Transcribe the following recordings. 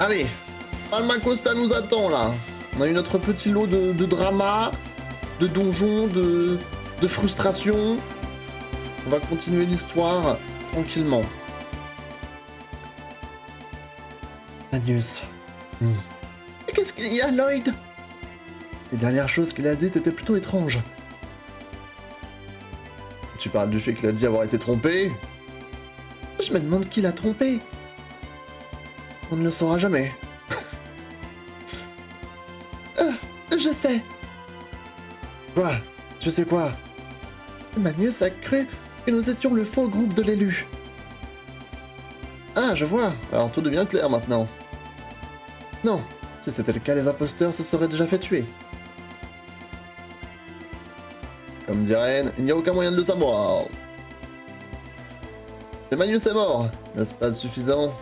Allez, Palma Costa nous attend là. On a eu notre petit lot de drama, de donjons, de frustration. On va continuer l'histoire tranquillement. Magnus. Mais qu'est-ce qu'il y a, Lloyd? Les dernières choses qu'il a dites étaient plutôt étranges. Tu parles du fait qu'il a dit avoir été trompé? Je me demande qui l'a trompé. On ne le saura jamais. Je sais. Quoi? Tu sais quoi? Magnus a cru que nous étions le faux groupe de l'élu. Ah, je vois. Alors tout devient clair maintenant. Non, si c'était le cas, les imposteurs se seraient déjà fait tuer. Comme dirait Anne, il n'y a aucun moyen de le savoir. Mais Magnus est mort, n'est-ce pas suffisant?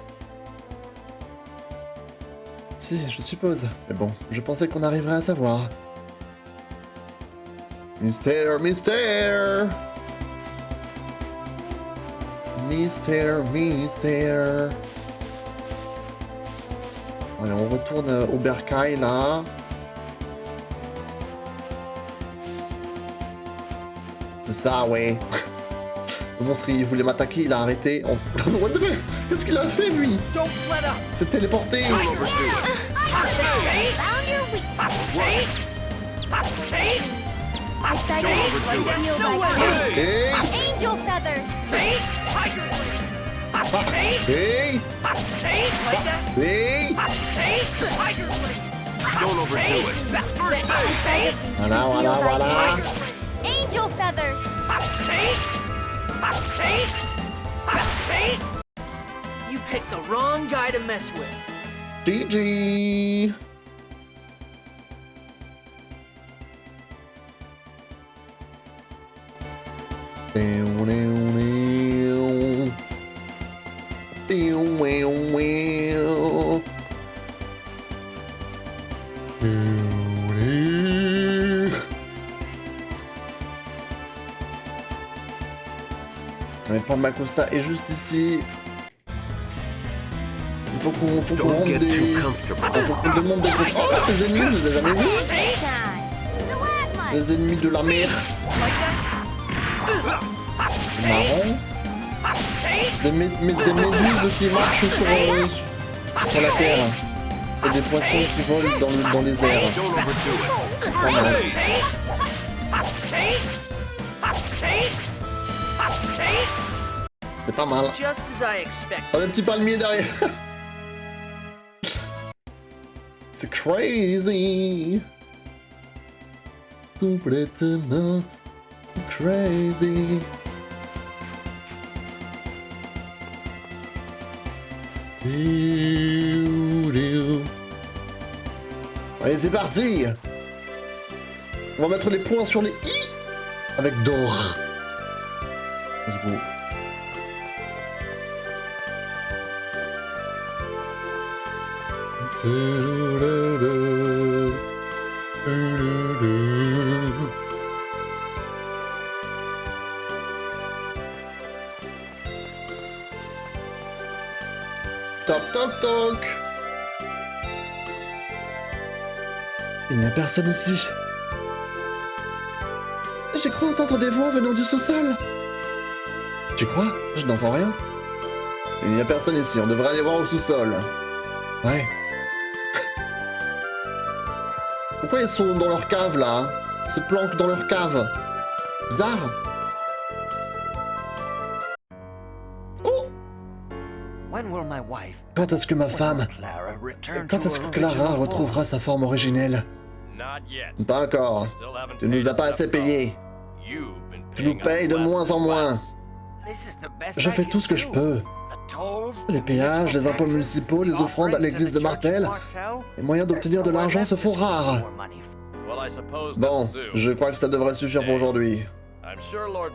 Si, je suppose. Mais bon, je pensais qu'on arriverait à savoir. Mystère, mystère! Mystère, mystère! Allez, on retourne au bercail, là. C'est ça, ouais. Le monstre, il voulait m'attaquer, il a arrêté. Oh, what the fuck? Qu'est-ce qu'il a fait, lui? C'est téléporté. Hey! Angel feathers! Hey! Hey! Don't overdo it. Voilà, voilà, voilà. Angel feathers! You picked the wrong guy to mess with. GG. Palma Costa est juste ici. Il faut qu'on demande des... Il faut qu'on demande des... Oh, ces ennemis, je les ai jamais vus. Les ennemis de la mer. C'est marrant. Des méduses qui marchent sur la terre. Et des poissons qui volent dans les airs. C'est pas mal. C'est pas mal. Just as I expected. Oh, le petit palmier derrière. C'est crazy. Complètement crazy. Allez, c'est parti. On va mettre les points sur les i avec d'or. Let's go. Toc toc toc. Il n'y a personne ici. J'ai cru entendre des voix venant du sous-sol. Tu crois? Je n'entends rien. Il n'y a personne ici, on devrait aller voir au sous-sol. Ouais. Pourquoi ils sont dans leur cave là? Ils se planquent dans leur cave. Bizarre. Oh! Quand est-ce que ma femme... Quand est-ce que Clara retrouvera sa forme originelle? Pas encore. Tu nous as pas assez payé. Tu nous payes de moins en moins. Je fais tout ce que je peux. Les péages, les impôts municipaux, les offrandes à l'église de Martel, les moyens d'obtenir de l'argent se font rares. Bon, je crois que ça devrait suffire pour aujourd'hui.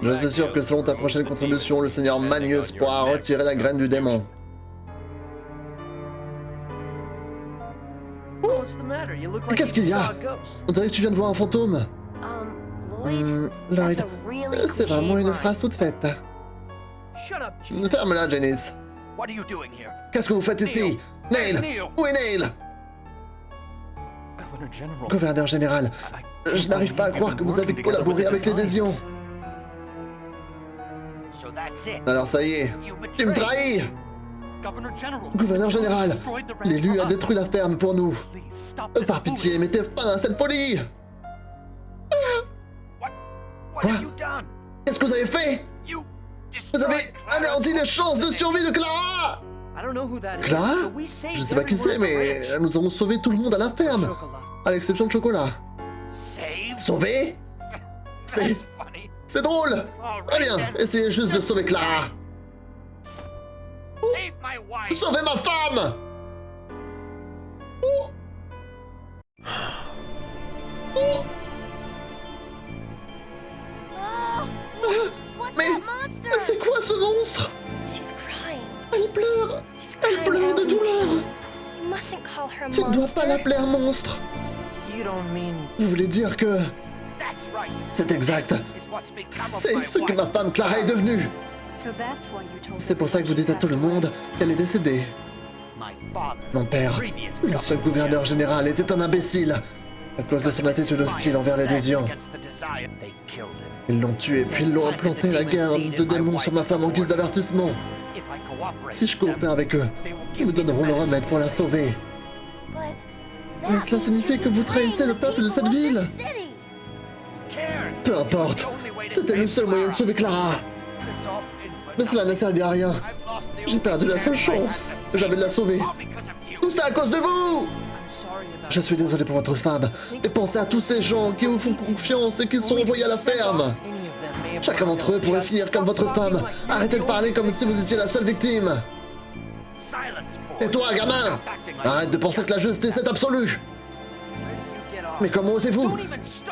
Je suis sûr que selon ta prochaine contribution, le seigneur Magnus pourra retirer la graine du démon. Qu'est-ce qu'il y a? On dirait que tu viens de voir un fantôme. Lloyd, c'est vraiment une phrase toute faite. Ferme-la, Janice. Qu'est-ce que vous faites ici? Nail! Où est Nail? Gouverneur général, je n'arrive pas à croire que vous avez collaboré avec les Désions. Alors ça y est, tu me trahis! Gouverneur général, l'élu a détruit la ferme pour nous. Par pitié, mettez fin à cette folie! Quoi? Qu'est-ce que vous avez fait? Vous avez anéanti les chances de survie de Clara! Clara? Je ne sais pas qui c'est, mais nous avons sauvé tout le monde à la ferme, à l'exception de Chocolat. Sauvé? C'est drôle! Très bien, essayez juste de sauver Clara. Sauvez ma femme! Oh. Oh. Mais c'est quoi ce monstre? Elle pleure! Elle pleure de douleur! Tu ne dois pas l'appeler un monstre! Vous voulez dire que... C'est exact! C'est ce que ma femme Clara est devenue! C'est pour ça que vous dites à tout le monde qu'elle est décédée. Mon père, l'ancien gouverneur général, était un imbécile à cause de son attitude hostile envers les Désions. Ils l'ont tué, puis ils l'ont implanté la guerre de démons sur ma femme en guise d'avertissement. Si je coopère avec eux, ils me donneront le remède pour la sauver. Mais cela signifie que vous trahissez le peuple de cette ville. Peu importe, c'était le seul moyen de sauver Clara. Mais cela n'a servi à rien. J'ai perdu la seule chance. J'avais de la sauver. Tout ça à cause de vous! Je suis désolé pour votre femme, mais pensez à tous ces gens qui vous font confiance et qui sont envoyés à la ferme. Chacun d'entre eux pourrait finir comme votre femme. Arrêtez de parler comme si vous étiez la seule victime. Et toi, gamin, arrête de penser que la justice est absolue. Mais comment osez-vous?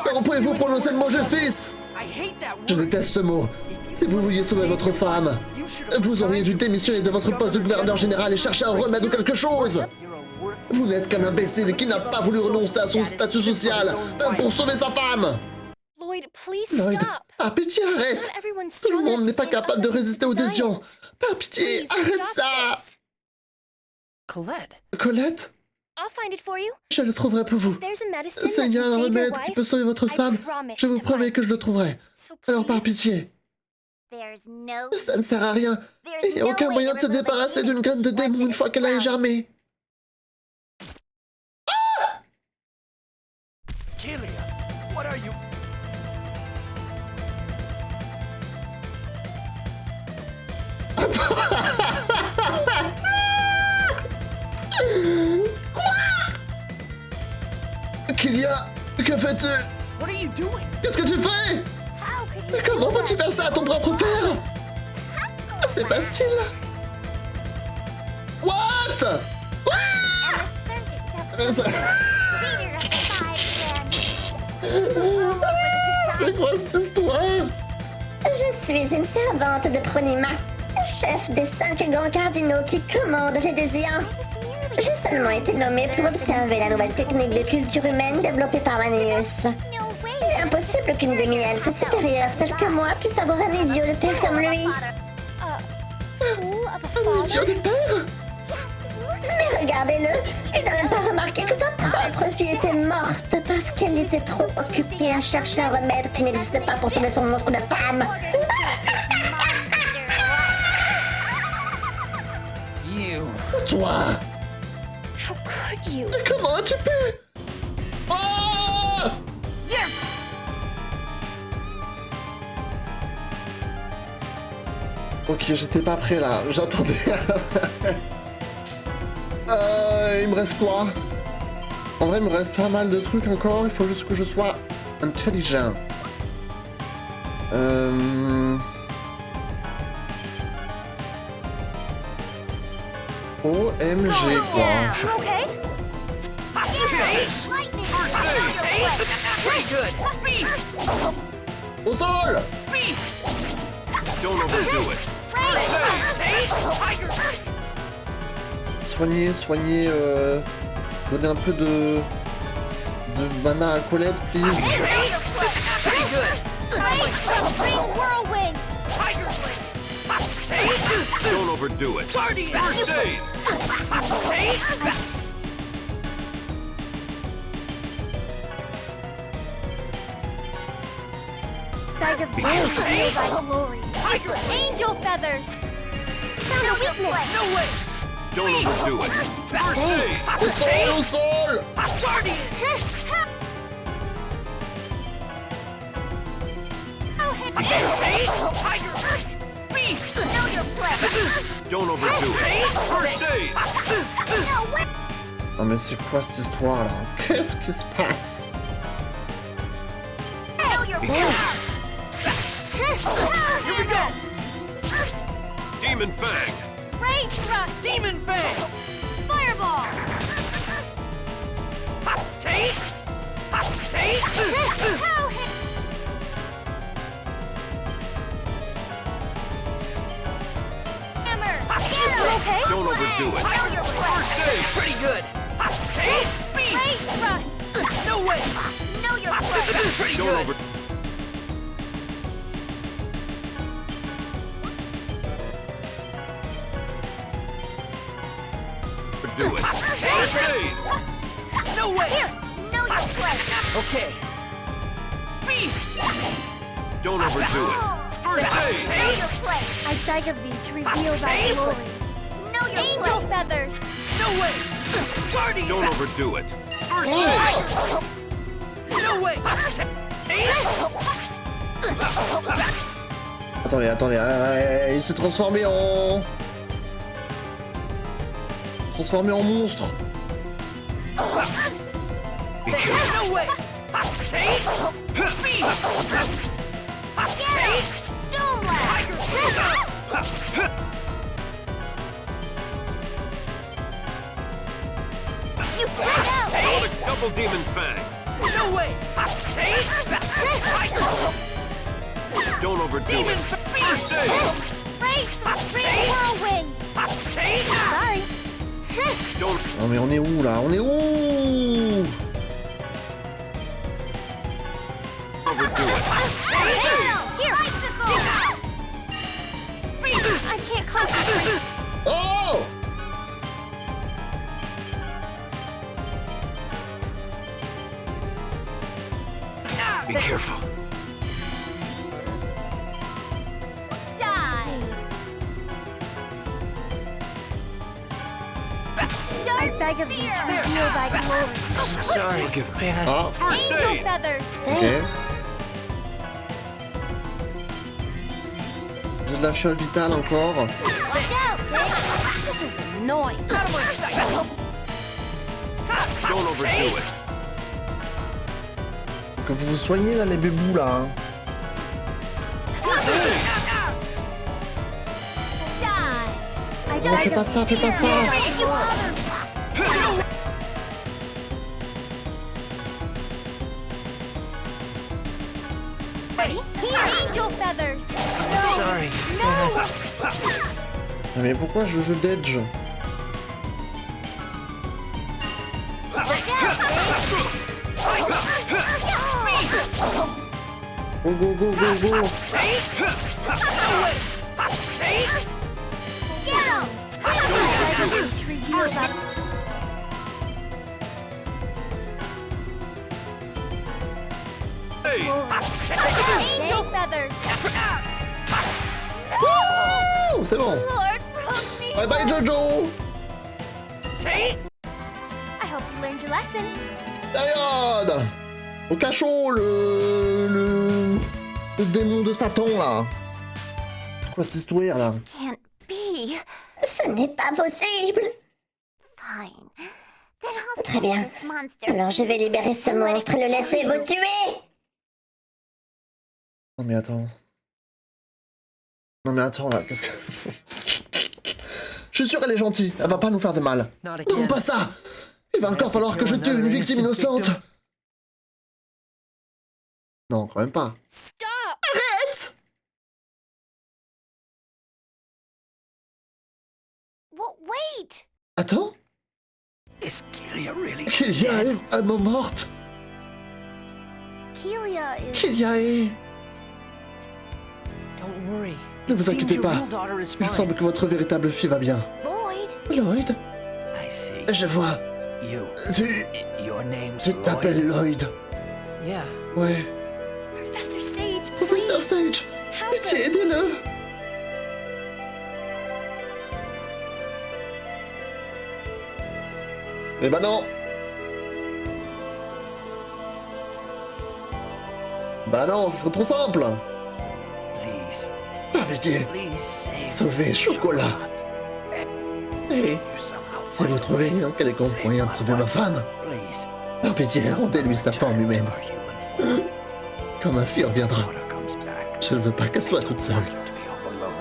Comment pouvez-vous prononcer le mot justice? Je déteste ce mot. Si vous vouliez sauver votre femme, vous auriez dû démissionner de votre poste de gouverneur général et chercher un remède ou quelque chose. Vous n'êtes qu'un imbécile qui n'a pas voulu renoncer à son statut social, même pour sauver sa femme. Lloyd, par pitié, arrête. Tout le monde n'est pas capable de résister aux Désions. Par pitié, arrête ça. Colette? Je le trouverai pour vous. S'il y a un remède qui peut sauver votre femme, je vous promets que je le trouverai. Alors par pitié. Ça ne sert à rien. Il n'y a aucun moyen de se débarrasser d'une graine de démon une fois qu'elle a germé. Kylia, que fais-tu? Qu'est-ce que tu fais? Comment peux-tu faire ça à ton propre père? C'est facile. What? C'est quoi cette histoire? Je suis une servante de Pronima, chef des 5 grands cardinaux qui commandent les Désions. J'ai seulement été nommée pour observer la nouvelle technique de culture humaine développée par Manius. Il est impossible qu'une demi-elfe supérieure telle que moi puisse avoir un idiot de père comme lui. Un idiot de père? Mais regardez-le, il n'a même pas remarqué que sa propre fille était morte parce qu'elle était trop occupée à chercher un remède qui n'existe pas pour sauver son monstre de femme. Toi! Comment as-tu pu? Oh! Ok, j'étais pas prêt là, j'attendais. Il me reste quoi? En vrai, il me reste pas mal de trucs encore, il faut juste que je sois intelligent. OMG quoi. Au sol! Soignez, donnez un peu de mana à Colette, please. Don't overdo it. First aid! Bag of Bears revealed by glory. Angel feathers. Found a weakness. No way! Don't overdo it. First aid! Au sol, au sol! Guardian! Oh, hit me. Tiger! Beast! Know your place. Don't overdo it. First aid! No way. Non mais c'est quoi cette histoire là? Qu'est-ce qui se passe? Know your place. Here we go! Demon Fang! Rage thrust. Demon Fang! Fireball. Take! Take! Oh, hit. Hammer. Get him. Okay. Don't overdo it. Know your place. First aid! Pretty good. Take! Beast! Rage thrust. No way. Know your place. Pretty Don't good. overdo it. First aid! No way. Here. Know your place. Okay. Beast! Don't overdo it. First Know aid! your place. I beg of thee to reveal thy glory. Know your Angel feathers. No way. Guardian. Don't overdo it. First aid! No way. Attendez, attendez, il s'est transformé en... Transformé en monstre. Be careful. No way. Beast! Doom blast. You freak out. Sonic Double Demon Fang! No way. Don't overdo it. First aid! Rage whirlwind. Sorry. Don't Non mais on est où là? On est où? overdo it. Here, icicle. I can't concentrate. Oh! Be careful. Die. I beg of thee to reveal thy glory. Sorry. Forgive me. Ah, First Angel aid! feathers. ok. J'ai de la fiole vitale encore. Watch out, Vic. This is annoying. Out of my sight. Don't overdo it. Que vous vous soignez là les bébous là. Hein. Die. I Non, fais pas ça, fais pas ça. You other. Ready? Here, angel feathers. Sorry. No. Ah, mais pourquoi je joue d'Edge? Watch out, Go go go go go. Get him. I beg of thee to reveal thy Hey! angel feathers. Wouh, c'est bon. Lord, broke me. Bye bye Jojo. I hope you learned your lesson. Période. Au cachot, le démon de Satan là. Quoi cette histoire là? Can't be. Ce n'est pas possible. Fine. Then I'll Très bien. this monster. Alors je vais libérer ce monstre et le laisser vous tuer. Non mais attends. Non mais attends là, qu'est-ce que... Je suis sûr elle est gentille, elle va pas nous faire de mal. Not Non again. pas ça. Il va encore falloir que je tue une victime innocente. Non, quand même pas. Stop. Arrête. Well, wait. Attends. Is Kelia really? Kelia est vraiment morte. Kelia is. Kelia est... Don't worry. Ne It vous seems inquiétez your pas. real daughter is Il fine. semble que votre véritable fille va bien. Lloyd. Lloyd? I see. Je vois. You. Your name's Tu t'appelles Lloyd. Yeah. Ouais. Professor Sage, Professeur please. Sage, Help pitié, him. aidez-le. Eh ben non. Bah non, ce serait trop simple. Please. Par pitié, Please save sauvez Chocolat. Et you somehow. si vous trouvez un quelconque moyen de sauver ma femme, Please. par pitié, rendez-lui sa forme humaine. Our human Quand ma fille reviendra, daughter comes back. je ne veux pas qu'elle soit toute seule. To be home alone.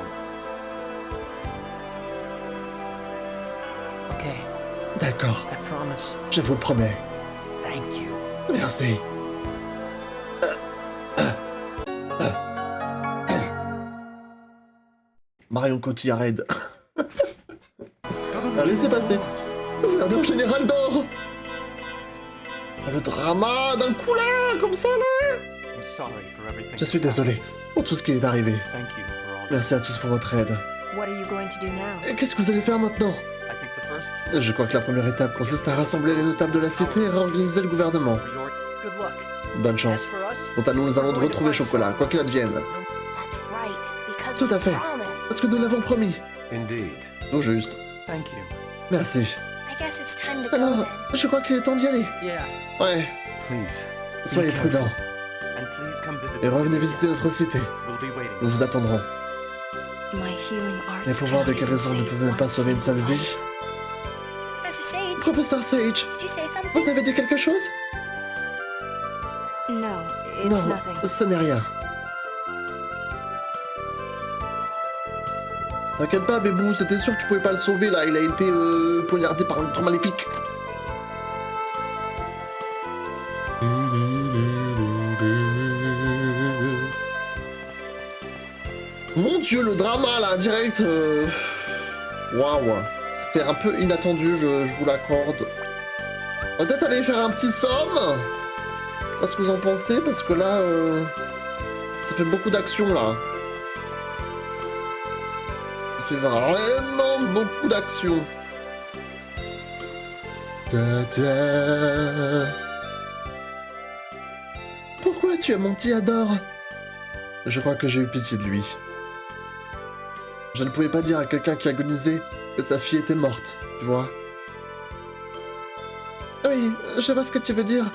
Okay, D'accord, I promise. je vous le promets. Thank you. Merci. Marion Cotillard. Allez, c'est passé. Gouverneur général d'or. Le drama d'un coup là, comme ça là. Je suis désolé pour tout ce qui est arrivé. Merci à tous pour votre aide. What are you going to do now? Et qu'est-ce que vous allez faire maintenant? Je crois que la première étape consiste à rassembler les notables de la cité et réorganiser le gouvernement. Good luck. Bonne As chance. for us, Quant à nous, nous allons retrouver Chocolat, quoi qu'il advienne. That's right, because Tout we à fait. promised. Parce que nous l'avons promis. Indeed. Tout juste. thank you. Merci. I guess it's time to go Alors, then. je crois qu'il est temps d'y aller. Yeah. Ouais, Please. soyez prudents. Et revenez visiter notre cité. Nous vous attendrons. My healing arts Les pouvoirs de can't even guérison ne save peuvent même pas one sauver une seule single vie. Professor Sage, Professeur Sage, did you say something? vous avez dit quelque chose? life. No, it's Non, nothing. ce n'est rien. T'inquiète pas, Bébou, c'était sûr que tu pouvais pas le sauver là. Il a été poignardé par un truc maléfique. Mon dieu, le drama là, direct. Waouh. C'était un peu inattendu, je vous l'accorde. On va peut-être aller faire un petit somme. Je sais pas ce que vous en pensez, parce que là, ça fait beaucoup d'action là. Ça fait vraiment beaucoup d'action. Pourquoi tu as menti, Adore? Je crois que j'ai eu pitié de lui. Je ne pouvais pas dire à quelqu'un qui agonisait que sa fille était morte, tu vois. Oui, je vois ce que tu veux dire.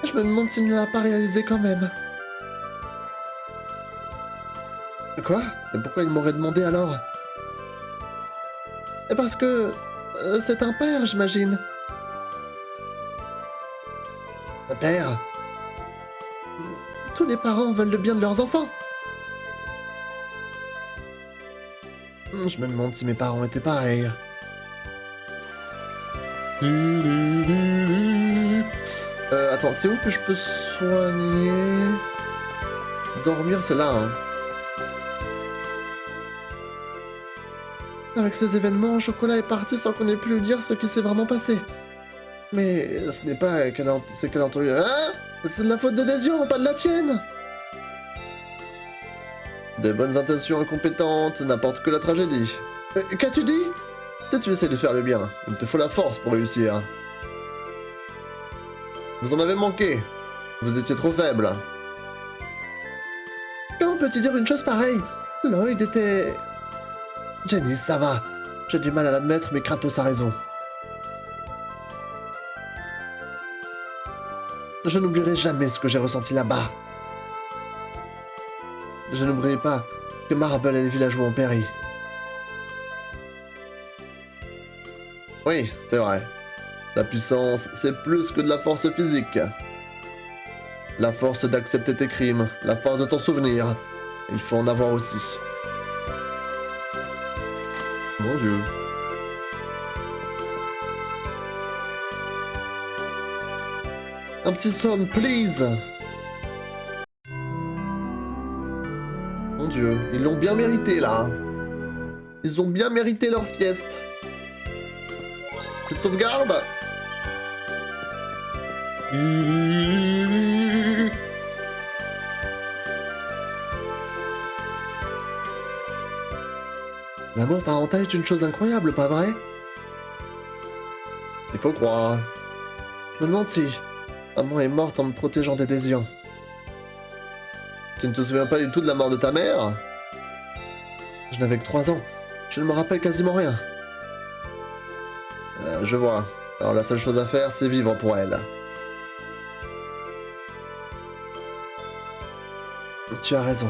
Je me demande s'il ne l'a pas réalisé quand même. Quoi? Et pourquoi il m'aurait demandé alors? Parce que... c'est un père, j'imagine. Un père? Tous les parents veulent le bien de leurs enfants. Je me demande si mes parents étaient pareils. Attends, c'est où que je peux soigner? Dormir, c'est là, hein. Avec ces événements, Chocolat est parti sans qu'on ait pu lui dire ce qui s'est vraiment passé. Mais ce n'est pas qu'elle a... c'est qu'elle a entendu... Hein? C'est de la faute d'Adhésion, pas de la tienne. Des bonnes intentions incompétentes n'apportent que la tragédie. Qu'as-tu dit? Si tu essaies de faire le bien, il te faut la force pour réussir. Vous en avez manqué. Vous étiez trop faible. Comment peux-tu dire une chose pareille? Lloyd était... Jenny, ça va. J'ai du mal à l'admettre, mais Kratos a raison. Je n'oublierai jamais ce que j'ai ressenti là-bas. Je n'oublierai pas que Marble et les villageois ont péri. Oui, c'est vrai. La puissance, c'est plus que de la force physique. La force d'accepter tes crimes, la force de t'en souvenir. Il faut en avoir aussi. Mon Dieu. Un petit somme, please. Mon Dieu, ils l'ont bien mérité là. Ils ont bien mérité leur sieste. Petite sauvegarde. L'amour parental est une chose incroyable, pas vrai? Il faut croire. Je me demande si maman est morte en me protégeant des désiants. Tu ne te souviens pas du tout de la mort de ta mère? Je n'avais que 3 ans. Je ne me rappelle quasiment rien. Je vois. Alors la seule chose à faire, c'est vivre pour elle. Tu as raison.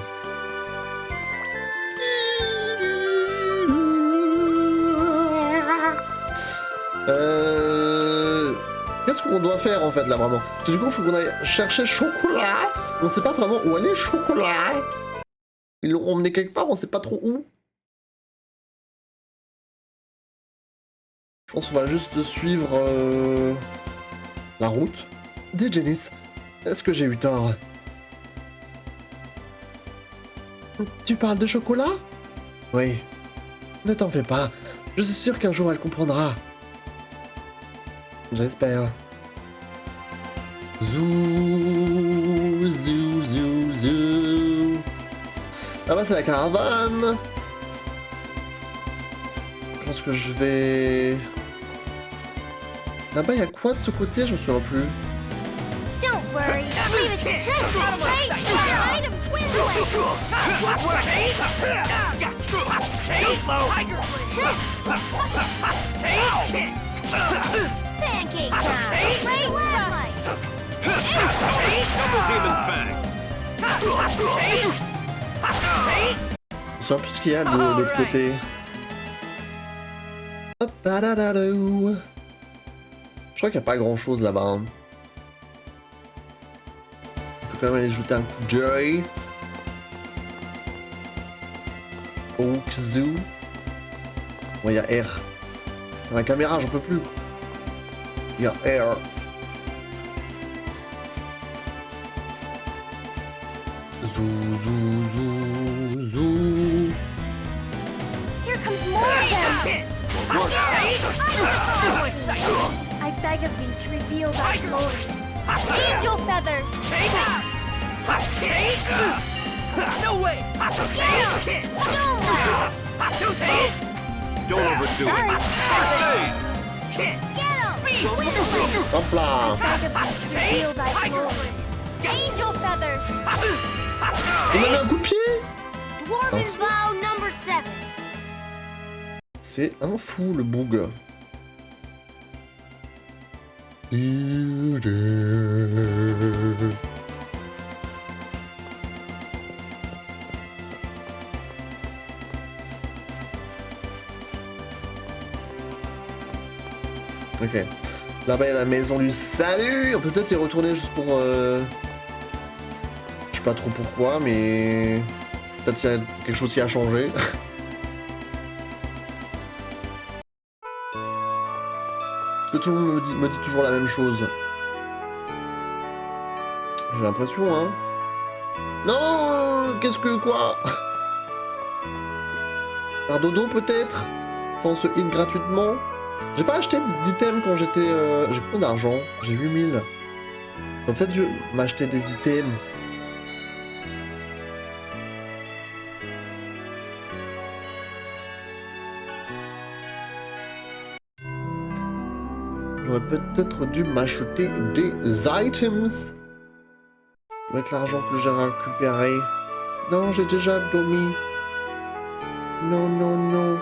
Qu'est-ce qu'on doit faire en fait là vraiment? Parce que du coup il faut qu'on aille chercher chocolat. On sait pas vraiment où aller chocolat. Ils l'ont emmené quelque part, on sait pas trop où. Je pense qu'on va juste suivre la route. Dis Janice, est-ce que j'ai eu tort? Tu parles de chocolat? Oui. Ne t'en fais pas. Je suis sûr qu'un jour elle comprendra. J'espère. Zou, zou, zou, zou. Là-bas c'est la caravane. Je pense que je vais... Là-bas il y a quoi de ce côté? Je me souviens plus. Don't worry. Leave it to them, right? Item win Pancake time. Great fight. Double Demon Fang. C'est un peu ce qu'il y a de l'autre côté. Hop, badadadou. Je crois qu'il n'y a pas grand chose là-bas. Hein. On peut quand même aller jeter un coup d'œil. Oak Zoo. Bon, il y a R. Dans la caméra, j'en peux plus. Il y a R. Zou, zou, zou, zou. Here comes more of them. I beg of thee to reveal thy glory. Angel feathers. No way! Get him! Don't overdo Sorry. it. Get him! Hop là. I beg of thee to reveal thy glory. Angel feathers. Il m'a mis un coup de pied. Dwarven vow number 7. C'est un fou le boug. Ok. Là-bas il y a la maison du salut. On peut peut-être y retourner juste pour... Je sais pas trop pourquoi, mais... Peut-être qu'il y a quelque chose qui a changé. Parce que tout le monde me dit toujours la même chose. J'ai l'impression, hein. Non, qu'est-ce que quoi? Un dodo peut-être? Sans se heal gratuitement? J'ai pas acheté d'items quand j'étais... J'ai combien d'argent? J'ai 8000. J'aurais peut-être dû m'acheter des items. J'aurais peut-être dû m'acheter des items. Avec l'argent que j'ai récupéré. Non, j'ai déjà dormi. Non, non, non.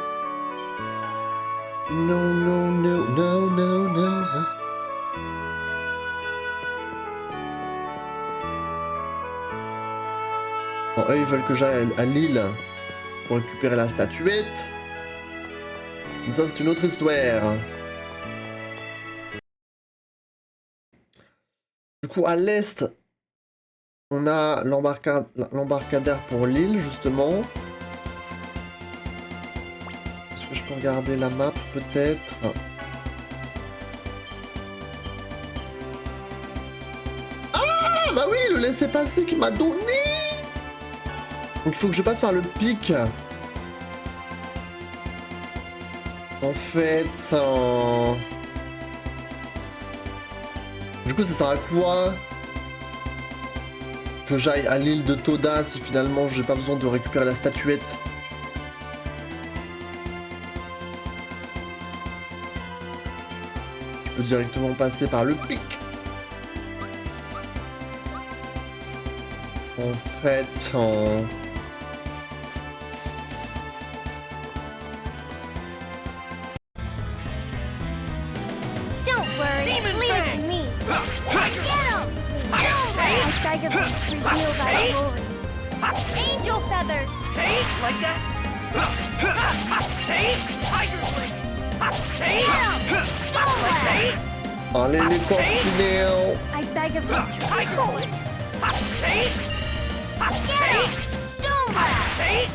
Non, non, non, non, non, non. Bon, eux, ils veulent que j'aille à Lille pour récupérer la statuette. Mais ça, c'est une autre histoire. Du coup, à l'est, on a l'embarcadère pour l'île, justement. Est-ce que je peux regarder la map, peut-être? Ah, bah oui, le laissez-passer qu'il m'a donné. Donc, il faut que je passe par le pic. En fait, du coup, ça sert à quoi que j'aille à l'île de Toda si finalement j'ai pas besoin de récupérer la statuette? Je peut directement passer par le pic. En fait, Don't worry, leave it to me. Get him! My Tiger Beats reveal thy glory. Angel feathers! Take like that. Take tiger blade. Take like that. allez les coccinelles. I beg of thee, Tiger blade. Take. get him! Don't Take.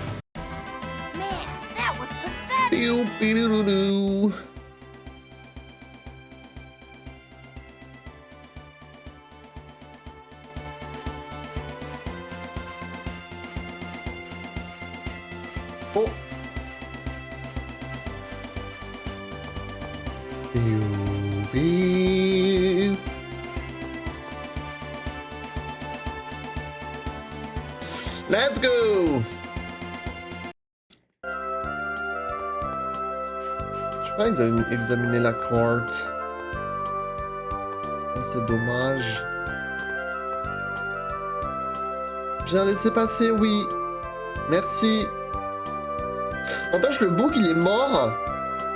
Man, that was pathetic! Piou, piou-dou-dou. Oh. Piou, piou. Let's go. Je vais pas examiner la carte. Ça, c'est dommage. J'ai un laissez-passer, oui. Merci. N'empêche, le bouc, il est mort.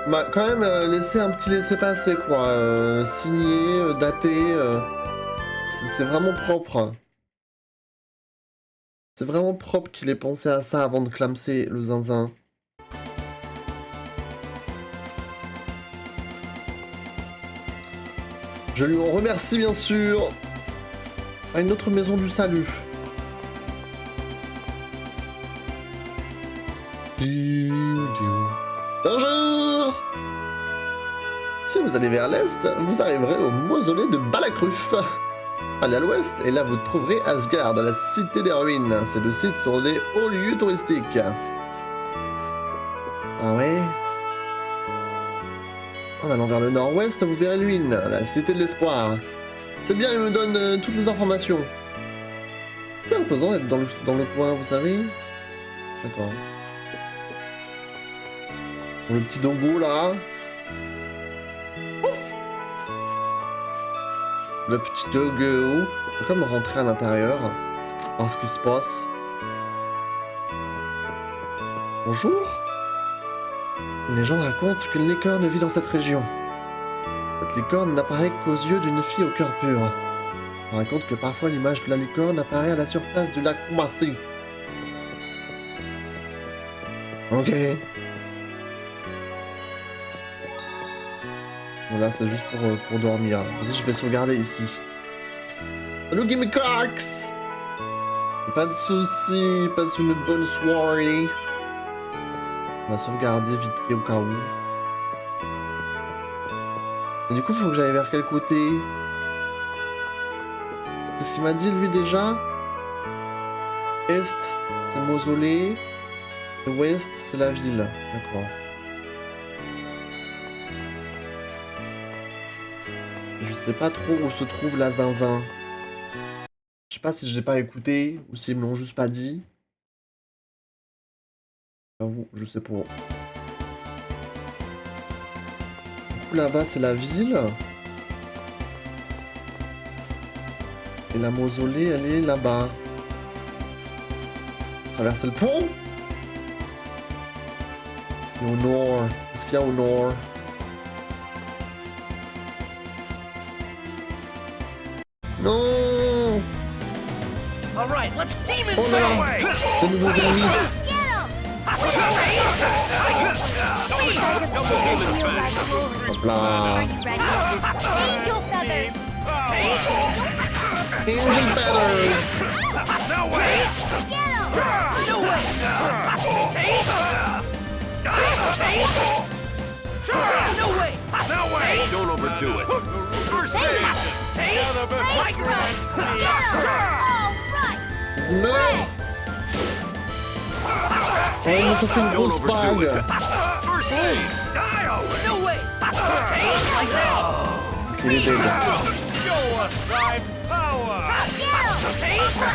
Il m'a quand même laissé un petit laissez-passer, quoi. Signé, daté. C'est vraiment propre. C'est vraiment propre qu'il ait pensé à ça avant de clamser le zinzin. Je lui en remercie, bien sûr. À une autre maison du salut. Bonjour! Si vous allez vers l'est, vous arriverez au mausolée de Balacruf. Allez à l'ouest, et là vous trouverez Asgard, la cité des ruines. Ces deux sites sont des hauts lieux touristiques. Ah ouais? En allant vers le nord-ouest, vous verrez Luin, la cité de l'espoir. C'est bien, il me donne toutes les informations. C'est reposant d'être dans le coin, vous savez? D'accord. Le petit dongo là. Ouf. Le petit dongo. Je vais comme rentrer à l'intérieur. Voir ce qui se passe. Bonjour. Une légende raconte qu'une licorne vit dans cette région. Cette licorne n'apparaît qu'aux yeux d'une fille au cœur pur. On raconte que parfois l'image de la licorne apparaît à la surface du lac Massy. Ok. Bon là c'est juste pour dormir. Vas-y, je vais sauvegarder ici. Hello Gimme Crocs. Pas de soucis, passe une bonne soirée. On va sauvegarder vite fait au cas où. Et du coup faut que j'aille vers quel côté? Qu'est-ce qu'il m'a dit lui déjà? Est, c'est le mausolée. Et ouest, c'est la ville. D'accord. Je sais pas trop où se trouve la zinzin. Je sais pas si j'ai pas écouté ou s'ils me l'ont juste pas dit. J'avoue, je sais pas. Du coup là-bas c'est la ville. Et la mausolée elle est là-bas. Traverser le pont. Et au nord. Qu'est-ce qu'il y a au nord? Non! All right, let's demon Oh non! De nouveaux ennemis! Hop là! Angel feathers! Angel Feathers! No way! Get him! No way! No way! No way! Don't overdo it. First stage! Break run! Get him! All right! Ils meurent! Oh, ils nous ont fait une Don't grosse overdo it. bague! First stage! Style! No way! Like that! Ok, il est dead. Show us thy power! Get him!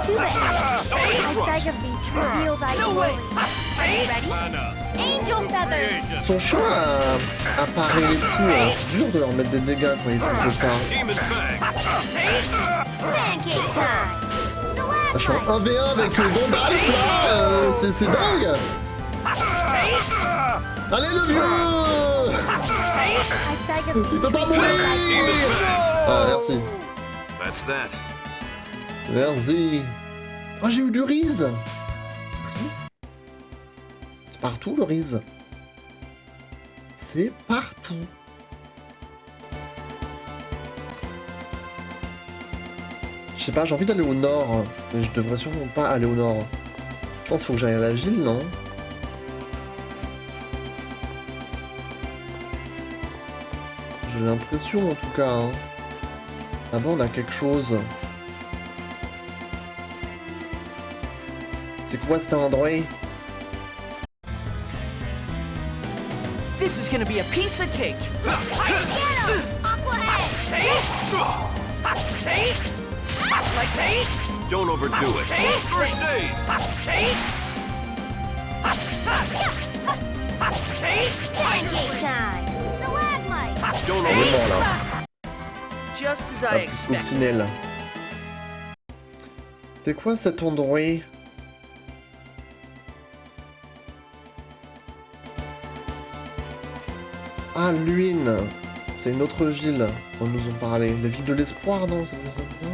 To the end! I beg of thee to reveal thy No glory. way! Lana. Angel feathers. Ils sont chauds à parer les coups, hein. C'est dur de leur mettre des dégâts quand ils font que ça. Demon Fang. Pancake time. Ah, je suis en 1v1 avec Gandalf là, c'est dingue. Allez le vieux. I stagger Il peut pas mourir. Ah merci. That's that. Merci. Oh j'ai eu du riz. C'est partout le riz. C'est partout. Je sais pas, j'ai envie d'aller au nord. Mais je devrais sûrement pas aller au nord. Je pense qu'il faut que j'aille à la ville, non? J'ai l'impression en tout cas. Hein. Là-bas on a quelque chose. C'est quoi cet endroit? This is gonna be a piece of cake. Don't overdo it. First aid. Pancake time. Stalagmite. Don't Il est overdo mort là. Just as La I petite expected. coccinelle. C'est quoi cet endroit? Ah, Luynes. C'est une autre ville dont nous ont parlé. La ville de l'espoir, non? Ça veut dire ça?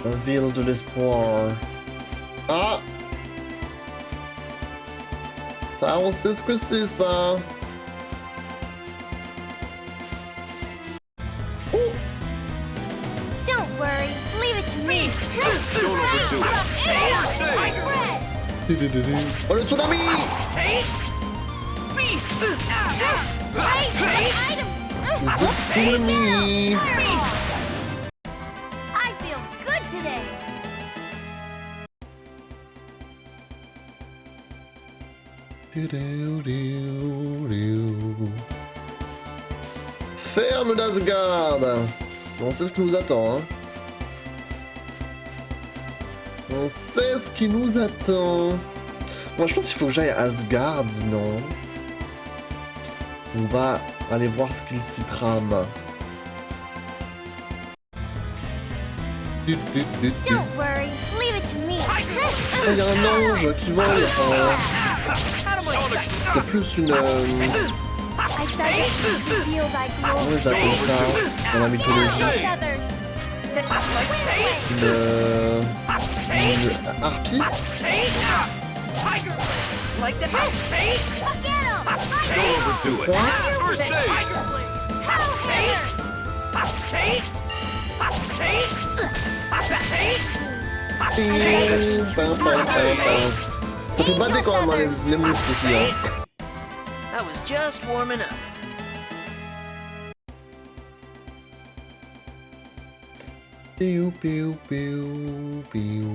La ville de l'espoir. Ah! Ça, on sait ce que c'est, ça. Don't worry. Leave it to me. Don't overdo it. Oh, le tsunami! The tsunami! I feel good today. Ferme d'Asgard. On sait ce qui nous attend, hein. On sait ce qui nous attend. Moi, je pense qu'il faut que j'aille à Asgard, non? On va aller voir ce qu'il s'y trame. Don't worry. Leave it to me. Oh, il y a un ange qui vole. C'est plus une... I stagger to reveal thy comment glory. ils appellent ça dans la mythologie? Angel feathers. Une harpie? Don't overdo it. First aid. Ça fait bader quand même, hein, les monstres aussi. Hein. I was just warming up. Piou, piou, piou, piou.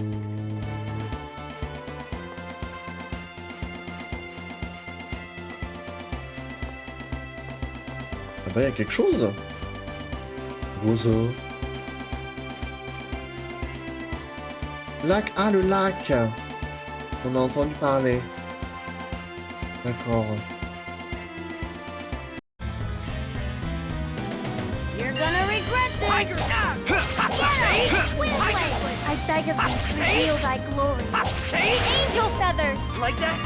Ah bah, y a quelque chose. Rosa. Lac, ah le lac. On a entendu parler. D'accord. You're gonna regret this. I stagger to reveal thy glory. Angel feathers. Like that?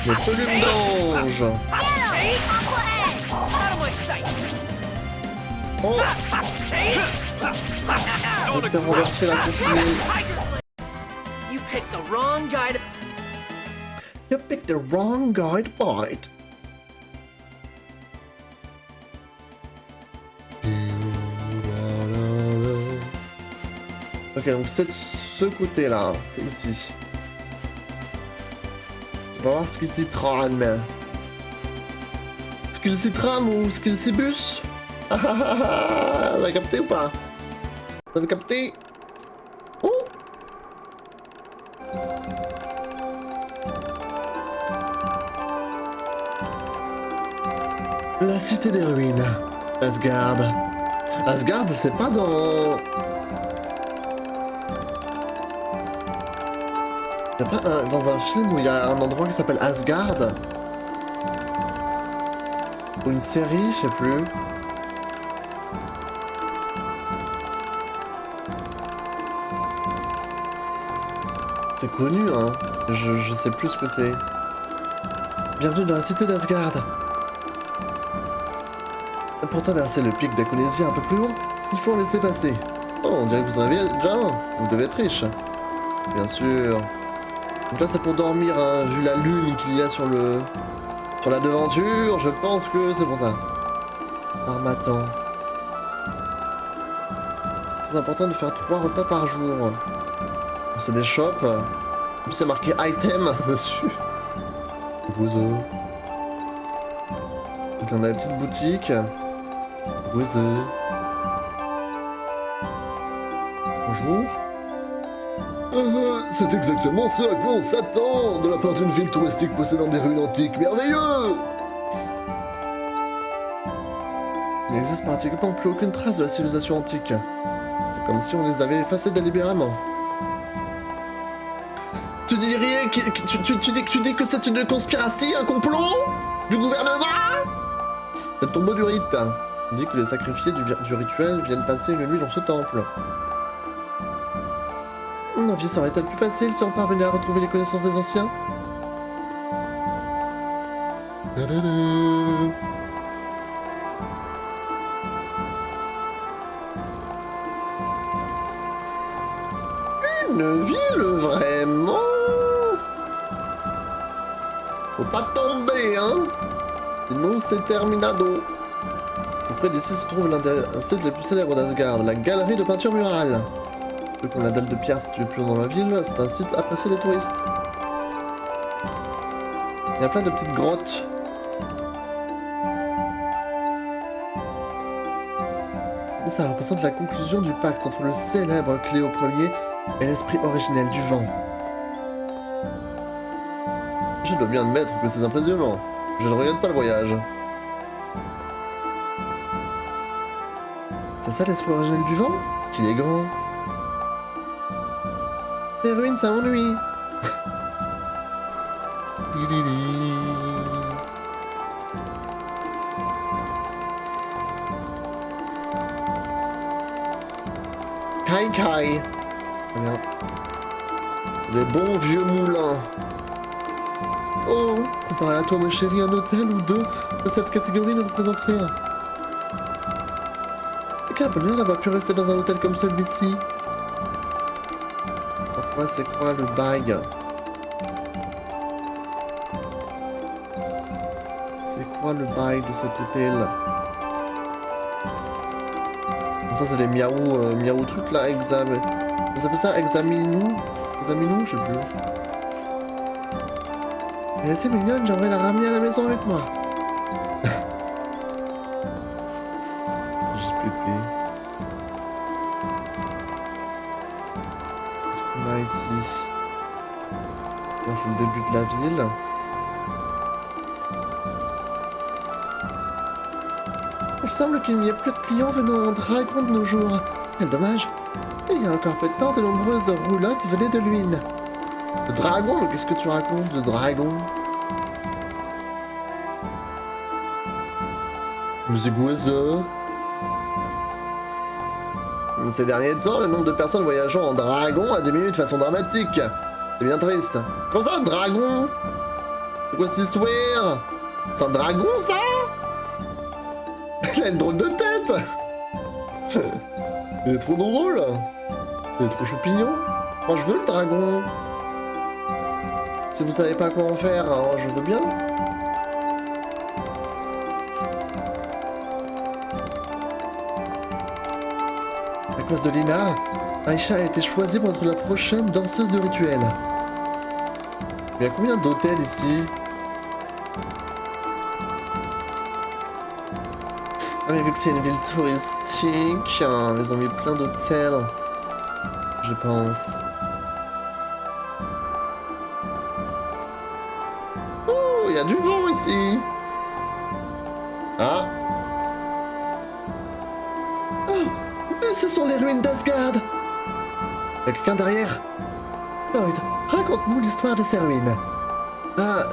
Le plume d'ange. Out of my sight. Oh, on s'est renversé la continue. You picked the wrong guy to... You picked the wrong guy to fight. Ok, donc c'est de ce côté-là, c'est ici. On va voir ce qu'il s'y trame. Ce qu'il s'y trame ou ce qu'il s'y bus. Ah ah ah ah, vous avez capté ou pas? Vous avez capté? Oh! La cité des ruines. Asgard. Asgard, c'est pas dans... Y'a pas dans un film où il y a un endroit qui s'appelle Asgard? Ou une série, je sais plus. C'est connu, hein. Je sais plus ce que c'est. Bienvenue dans la cité d'Asgard. Pour traverser le pic d'Akulesia un peu plus loin, il faut en laisser passer. Oh, on dirait que vous en avez déjà un. Vous devez être riche. Bien sûr. Donc là, c'est pour dormir, hein, vu la lune qu'il y a sur la devanture. Je pense que c'est pour ça. Armatan. C'est important de faire 3 repas par jour. C'est des shops. En plus, c'est marqué item dessus. Gozo. Donc on a la petite boutique. Gozo. Bonjour. C'est exactement ce à quoi on s'attend de la part d'une ville touristique possédant des ruines antiques. Merveilleux! Il n'existe pratiquement plus aucune trace de la civilisation antique. C'est comme si on les avait effacées délibérément. Tu dirais que tu dis que c'est une conspiration, un complot du gouvernement? C'est le tombeau du rite. Il dit que les sacrifiés du rituel viennent passer une nuit dans ce temple. Nos vies seraient-elles plus faciles si on parvenait à retrouver les connaissances des anciens? Une ville, vraiment? Faut pas tomber, hein? Sinon c'est terminado. Auprès d'ici se trouve l'un des sites les plus célèbres d'Asgard, la galerie de peinture murale. Comme la dalle de pierre située plus haut dans la ville, c'est un site apprécié des touristes. Il y a plein de petites grottes. Et ça représente la conclusion du pacte entre le célèbre Cléo Ier et l'esprit originel du vent. Je dois bien admettre que c'est impressionnant. Je ne regrette pas le voyage. C'est ça l'esprit originel du vent? Qu'il est grand. Les ruines, ça m'ennuie. Kai Kai. Bien. Les bons vieux moulins. Oh, comparé à toi, ma chérie, un hôtel ou deux de cette catégorie ne représente rien. Quel bonheur d'avoir pu rester dans un hôtel comme celui-ci. Pourquoi c'est quoi le bail? C'est quoi le bail de cet hôtel? Ça c'est les miaou trucs là, vous appelez ça examinou? Examinou, je sais plus. Elle est assez mignonne, j'aimerais la ramener à la maison avec moi. JPP. Qu'est-ce qu'on a ici? Là c'est le début de la ville. Il semble qu'il n'y ait plus de clients venant en dragon de nos jours. Quel dommage. Il y a encore peu de temps, de nombreuses roulottes venaient de l'huile. Le dragon? Mais qu'est-ce que tu racontes de dragon? Musique oiseau. Ces derniers temps, le nombre de personnes voyageant en dragon a diminué de façon dramatique. C'est bien triste. Comment ça, dragon? C'est quoi cette histoire? C'est un dragon, ça? Il a une drôle de tête. Il est trop drôle. Il est trop choupignon. Moi, je veux le dragon. Si vous savez pas quoi en faire, hein, je veux bien. À cause de Lina, Aïcha a été choisie pour être la prochaine danseuse de rituel. Il y a combien d'hôtels ici? Ah, mais vu que c'est une ville touristique, hein, ils ont mis plein d'hôtels. Je pense. Oh, il y a du vent ici. Ah. Oh, ce sont les ruines d'Asgard. Il y a quelqu'un derrière. Lloyd, Raconte-nous l'histoire de Serwyn. Ah,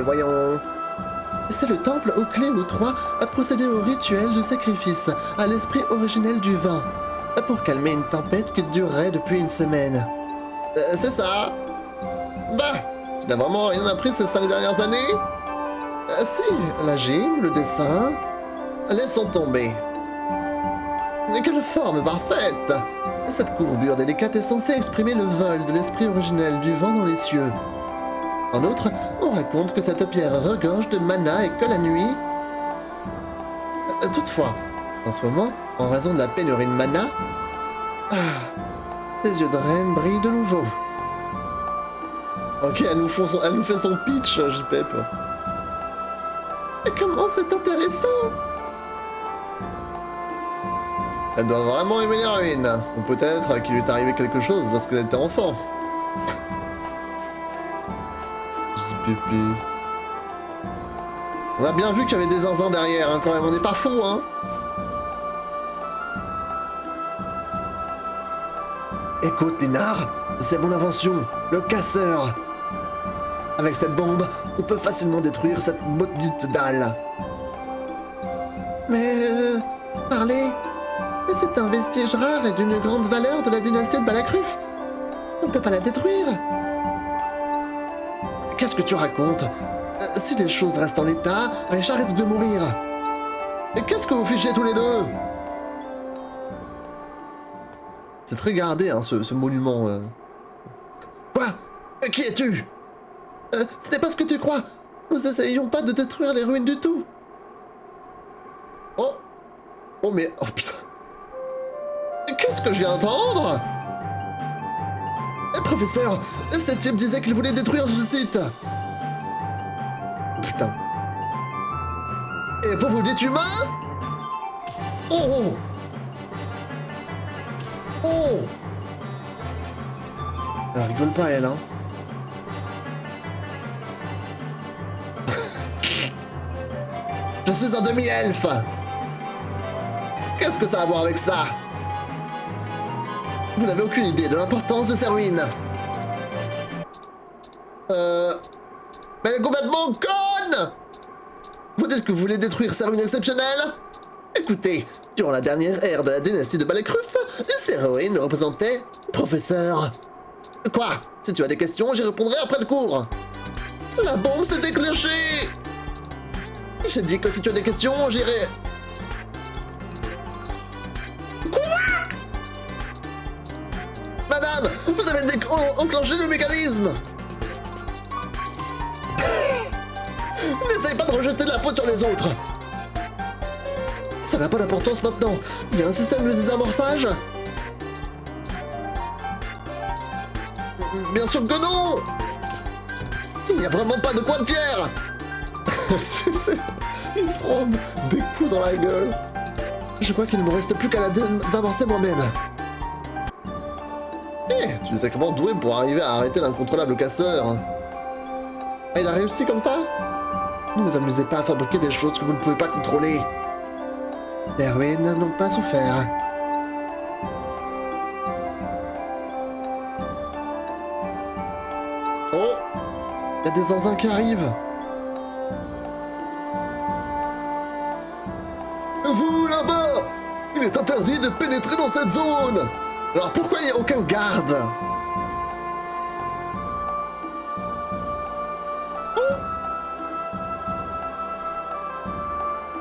voyons... C'est le temple aux clés aux trois a procédé au rituel de sacrifice à l'esprit originel du vent, pour calmer une tempête qui durerait depuis une semaine. C'est ça. Bah, tu n'as vraiment rien appris ces 5 dernières années? Si, la gym, le dessin... Laissons tomber. Quelle forme parfaite! Cette courbure délicate est censée exprimer le vol de l'esprit originel du vent dans les cieux. En outre, on raconte que cette pierre regorge de mana et que la nuit... Toutefois, en ce moment, en raison de la pénurie de mana... les yeux de Ren brillent de nouveau. Ok, elle nous fait son pitch, JPEP. Et comment c'est intéressant! Elle doit vraiment aimer les ruines. Ou peut-être qu'il lui est arrivé quelque chose lorsqu'elle était enfant. JPP. On a bien vu qu'il y avait des zinzins derrière, hein, quand même. On n'est pas fous, hein. Écoute, Linar, c'est mon invention, le casseur. Avec cette bombe, on peut facilement détruire cette maudite dalle. Mais... parler... C'est un vestige rare et d'une grande valeur de la dynastie de Balacruf. On ne peut pas la détruire. Qu'est-ce que tu racontes? Si les choses restent en état, Aisha risque de mourir. Et qu'est-ce que vous fichez tous les deux? C'est très gardé, hein, ce monument. Quoi? Qui es-tu? Ce n'est pas ce que tu crois. Nous n'essayons pas de détruire les ruines du tout. Oh. Oh mais... oh putain. Qu'est-ce que je viens d'entendre? Professeur, ce type disait qu'il voulait détruire ce site. Putain. Et vous dites humain? Oh. Oh. Elle rigole pas, elle, hein. Je suis un demi-elfe. Qu'est-ce que ça a à voir avec ça? Vous n'avez aucune idée de l'importance de ces ruines. Mais elle est complètement conne! Vous dites que vous voulez détruire ces ruines exceptionnelles? Écoutez, durant la dernière ère de la dynastie de Balacruf, ces ruines représentaient... Professeur... Quoi? Si tu as des questions, j'y répondrai après le cours. La bombe s'est déclenchée! J'ai dit que si tu as des questions, j'irai... Madame, vous avez enclenché le mécanisme. N'essaye pas de rejeter de la faute sur les autres. Ça n'a pas d'importance maintenant. Il y a un système de désamorçage. Bien sûr que non. Il n'y a vraiment pas de coin de pierre. Il se prend des coups dans la gueule. Je crois qu'il ne me reste plus qu'à la désamorcer moi-même. Tu es sacrément doué pour arriver à arrêter l'incontrôlable casseur. Ah, il a réussi comme ça? Ne vous amusez pas à fabriquer des choses que vous ne pouvez pas contrôler. Les ruines n'ont pas souffert. Oh! Il y a des zinzins qui arrivent. Vous, là-bas! Il est interdit de pénétrer dans cette zone! Alors pourquoi il n'y a aucun garde?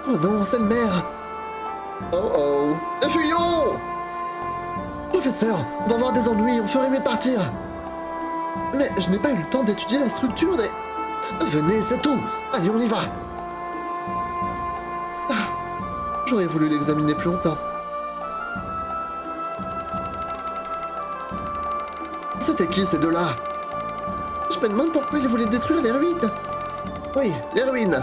Oh non, c'est le maire. Oh oh. Fuyons! Professeur, on va avoir des ennuis, on ferait mieux de partir. Mais je n'ai pas eu le temps d'étudier la structure des... Venez, c'est tout. Allez, on y va. J'aurais voulu l'examiner plus longtemps. C'était qui ces deux-là? Je me demande pourquoi ils voulaient détruire les ruines. Oui, les ruines.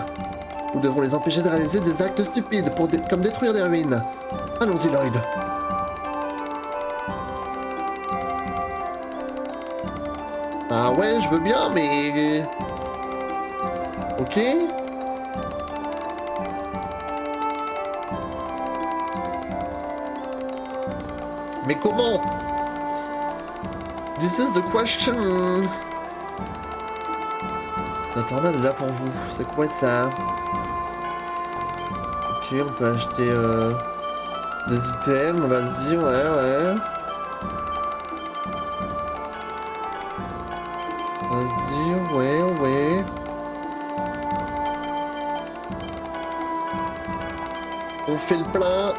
Nous devons les empêcher de réaliser des actes stupides comme détruire des ruines. Allons-y, Lloyd. Ah ouais, je veux bien, mais... Ok. Mais comment? This is the question. La tornade est là pour vous. C'est quoi ça? Ok, on peut acheter des items. Vas-y, ouais. Vas-y, ouais. On fait le plein.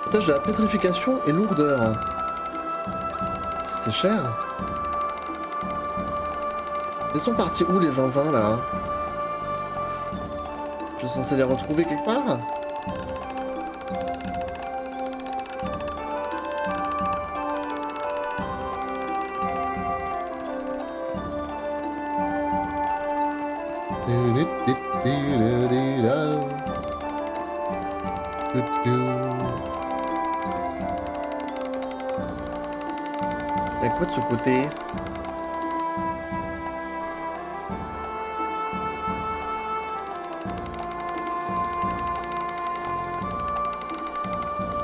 Partage de la pétrification et lourdeur. C'est cher. Ils sont partis où les zinzins là? Je suis censé les retrouver quelque part? Y'a quoi de ce côté?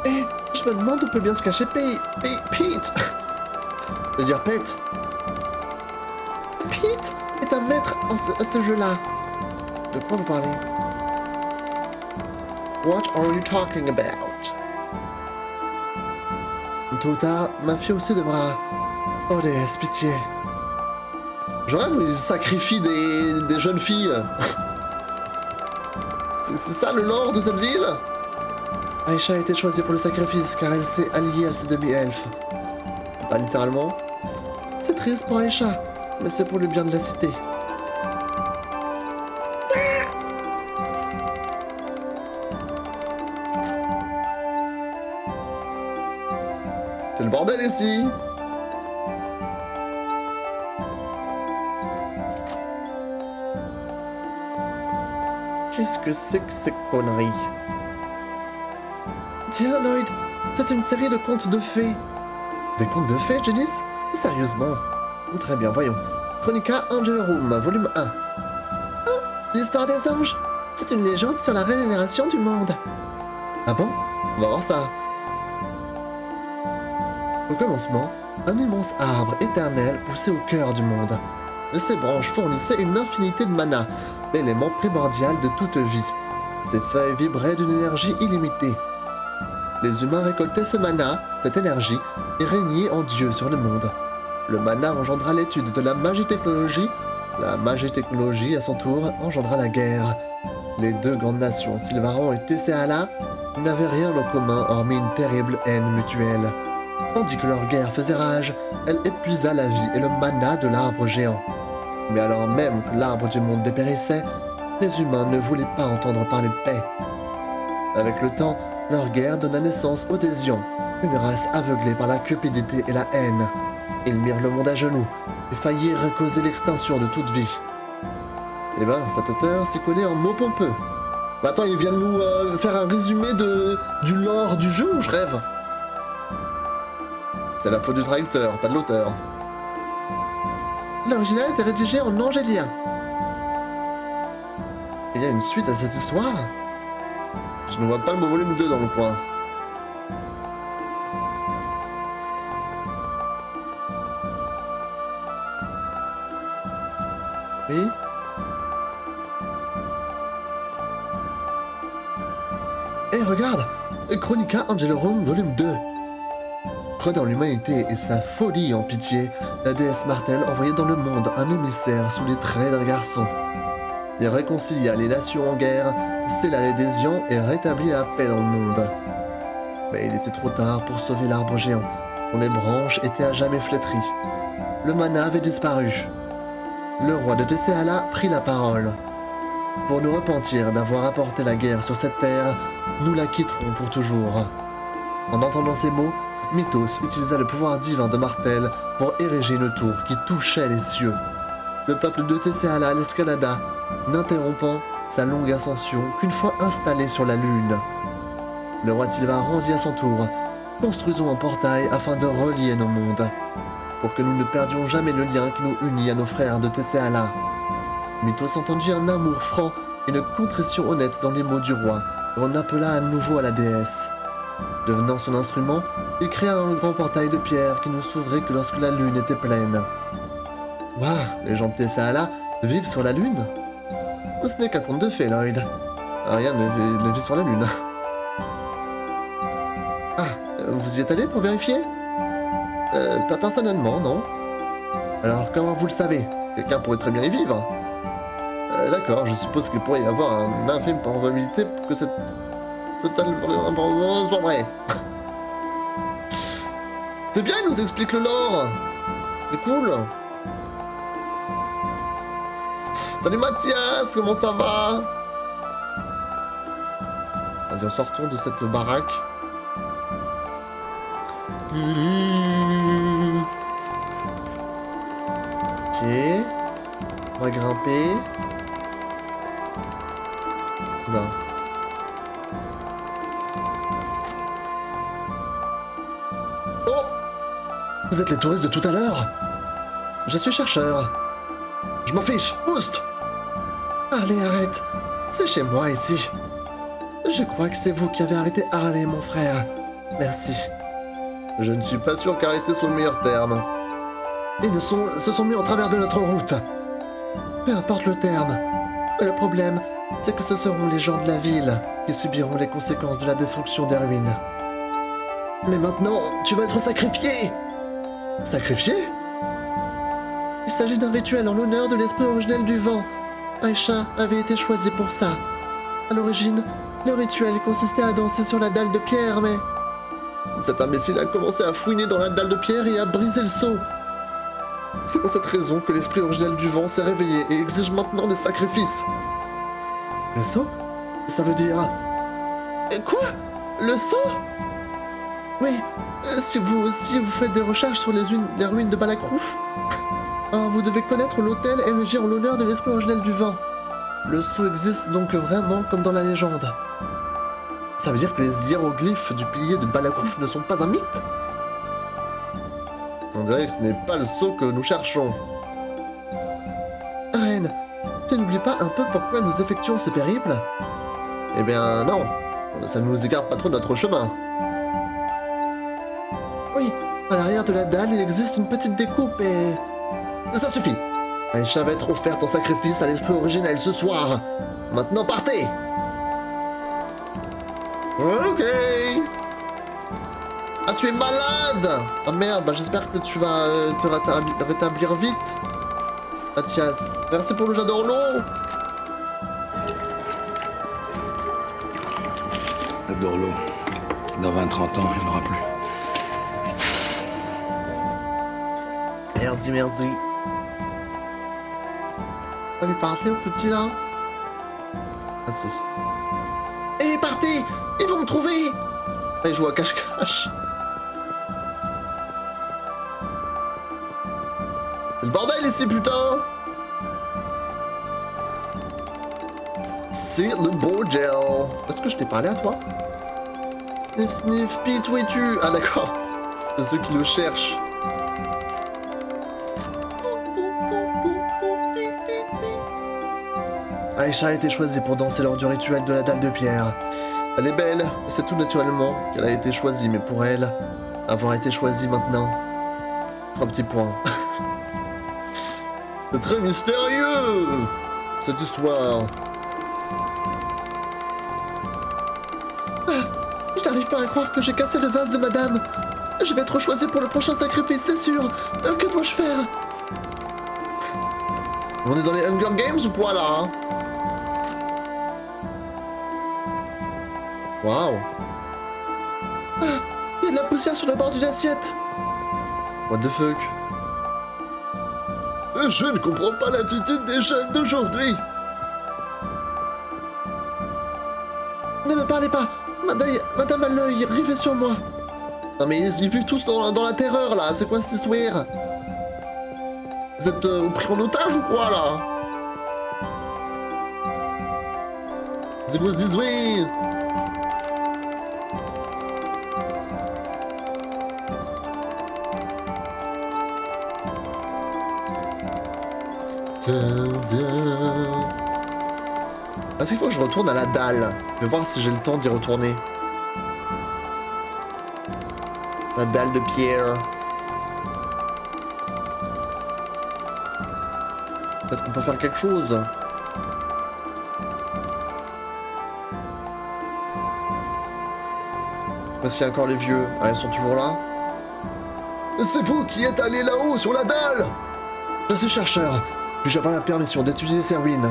Eh, je me demande où peut bien se cacher Pete. Je veux dire Pete. Pete est un maître à ce jeu-là. De quoi vous parlez? What are you talking about? Tôt ou tard, ma fille aussi devra... Oh déesse, pitié. Je rêve où ils sacrifient des jeunes filles. C'est ça le lore de cette ville? Aïcha a été choisie pour le sacrifice car elle s'est alliée à ce demi-elfe. Pas littéralement. C'est triste pour Aïcha, mais c'est pour le bien de la cité. C'est le bordel ici. Qu'est-ce que c'est que ces conneries? Tiens, Lloyd, c'est une série de contes de fées. Des contes de fées, Janice? Sérieusement? Très bien, voyons. Chronica Angelorum, volume 1. Oh, l'histoire des anges. C'est une légende sur la régénération du monde. Ah bon? On va voir ça. Au commencement, un immense arbre éternel poussait au cœur du monde. Ses branches fournissaient une infinité de mana, l'élément primordial de toute vie. Ses feuilles vibraient d'une énergie illimitée. Les humains récoltaient ce mana, cette énergie, et régnaient en Dieu sur le monde. Le mana engendra l'étude de la magie-technologie. La magie-technologie, à son tour, engendra la guerre. Les deux grandes nations, Sylvaran et Tesséala, n'avaient rien en commun hormis une terrible haine mutuelle. Tandis que leur guerre faisait rage, elle épuisa la vie et le mana de l'arbre géant. Mais alors même que l'arbre du monde dépérissait, les humains ne voulaient pas entendre parler de paix. Avec le temps, leur guerre donna naissance aux Désians, une race aveuglée par la cupidité et la haine. Ils mirent le monde à genoux et faillirent causer l'extinction de toute vie. Eh ben, cet auteur s'y connaît en mots pompeux. Mais attends, il vient de nous faire un résumé du lore du jeu ou je rêve? C'est la faute du traducteur, pas de l'auteur. L'original était rédigé en angélien. Il y a une suite à cette histoire? Je ne vois pas le mot volume 2 dans le coin. Oui? Eh, regarde! Chronica Angelorum volume 2. Prenant l'humanité et sa folie en pitié, la déesse Martel envoyait dans le monde un émissaire sous les traits d'un garçon. Il réconcilia les nations en guerre, scella les Désians et rétablit la paix dans le monde. Mais il était trop tard pour sauver l'arbre géant, dont les branches étaient à jamais flétries. Le mana avait disparu. Le roi de Tesséala prit la parole. Pour nous repentir d'avoir apporté la guerre sur cette terre, nous la quitterons pour toujours. En entendant ces mots, Mythos utilisa le pouvoir divin de Martel pour ériger une tour qui touchait les cieux. Le peuple de Tesséala l'escalada, n'interrompant sa longue ascension qu'une fois installé sur la lune. Le roi de Sylvaran dit à son tour « Construisons un portail afin de relier nos mondes, pour que nous ne perdions jamais le lien qui nous unit à nos frères de Tesséala. » Mythos entendit un amour franc et une contrition honnête dans les mots du roi, et on appela à nouveau à la déesse. Devenant son instrument, il créa un grand portail de pierre qui ne s'ouvrait que lorsque la lune était pleine. Waouh, les gens de Tessaala vivent sur la lune? Ce n'est qu'un conte de fées, Lloyd. Rien ne vit sur la lune. Ah, vous y êtes allé pour vérifier? Pas personnellement, non. Alors, comment vous le savez? Quelqu'un pourrait très bien y vivre. D'accord, je suppose qu'il pourrait y avoir une infime probabilité pour que cette totale information soit vraie. C'est bien, il nous explique le lore. C'est cool. Salut Mathias, comment ça va? Vas-y, on sortons de cette baraque. Ok. On va grimper. Oula. Oh! Vous êtes les touristes de tout à l'heure? Je suis chercheur. Je m'en fiche, oust! Allez, arrête. C'est chez moi ici. Je crois que c'est vous qui avez arrêté Harley, mon frère. Merci. Je ne suis pas sûr qu'arrêter soit le meilleur terme. Ils se sont mis en travers de notre route. Peu importe le terme. Le problème, c'est que ce seront les gens de la ville qui subiront les conséquences de la destruction des ruines. Mais maintenant, tu vas être sacrifié! Sacrifié? Il s'agit d'un rituel en l'honneur de l'esprit originel du vent. Aisha avait été choisie pour ça. À l'origine, le rituel consistait à danser sur la dalle de pierre, mais... Cet imbécile a commencé à fouiner dans la dalle de pierre et à briser le seau. C'est pour cette raison que l'esprit originel du vent s'est réveillé et exige maintenant des sacrifices. Le seau? Ça veut dire... Quoi? Le seau? Oui, si vous faites des recherches sur les ruines de Balakrouf, alors vous devez connaître l'autel érigé en l'honneur de l'esprit originel du vent. Le sceau existe donc vraiment comme dans la légende. Ça veut dire que les hiéroglyphes du pilier de Balakrouf ne sont pas un mythe? On dirait que ce n'est pas le sceau que nous cherchons. Reine, tu n'oublies pas un peu pourquoi nous effectuons ce périple? Eh bien non, ça ne nous écarte pas trop de notre chemin. Oui, à l'arrière de la dalle, il existe une petite découpe et... Ça suffit. Aisha va être offerte en sacrifice à l'esprit originel ce soir. Maintenant partez. Ok. Ah, tu es malade. Ah merde, bah j'espère que tu vas te rétablir vite. Mathias, merci pour le j'adore l'eau. J'adore l'eau. Dans 20-30 ans, il n'y en aura plus. Merci, merci. On va lui parler au petit là. Ah si. Eh, partez! Ils vont me trouver! Allez, joue à cache-cache. C'est le bordel ici, putain! C'est le bordel. Est-ce que je t'ai parlé à toi? Sniff, sniff, Pete, où es-tu? Ah d'accord. C'est ceux qui le cherchent. Aisha a été choisie pour danser lors du rituel de la dalle de pierre. Elle est belle, et c'est tout naturellement qu'elle a été choisie, mais pour elle, avoir été choisie maintenant... 3 petits points. C'est très mystérieux, cette histoire. Ah, je n'arrive pas à croire que j'ai cassé le vase de madame. Je vais être choisie pour le prochain sacrifice, c'est sûr. Que dois-je faire? On est dans les Hunger Games ou quoi, là, hein? Waouh! Ah! Il y a de la poussière sur le bord d'une assiette! What the fuck? Je ne comprends pas l'attitude des jeunes d'aujourd'hui! Ne me parlez pas! Madame a l'œil rivé sur moi! Non mais ils vivent tous dans la terreur là, c'est quoi cette histoire? Vous êtes pris en otage ou quoi là? C'est quoi cette histoire? Est-ce qu'il faut que je retourne à la dalle? Je vais voir si j'ai le temps d'y retourner. La dalle de pierre. Peut-être qu'on peut faire quelque chose. Est-ce qu'il y a encore les vieux? Ah, ils sont toujours là. C'est vous qui êtes allé là-haut, sur la dalle! Je suis chercheur. Puis-je avoir la permission d'étudier ces ruines?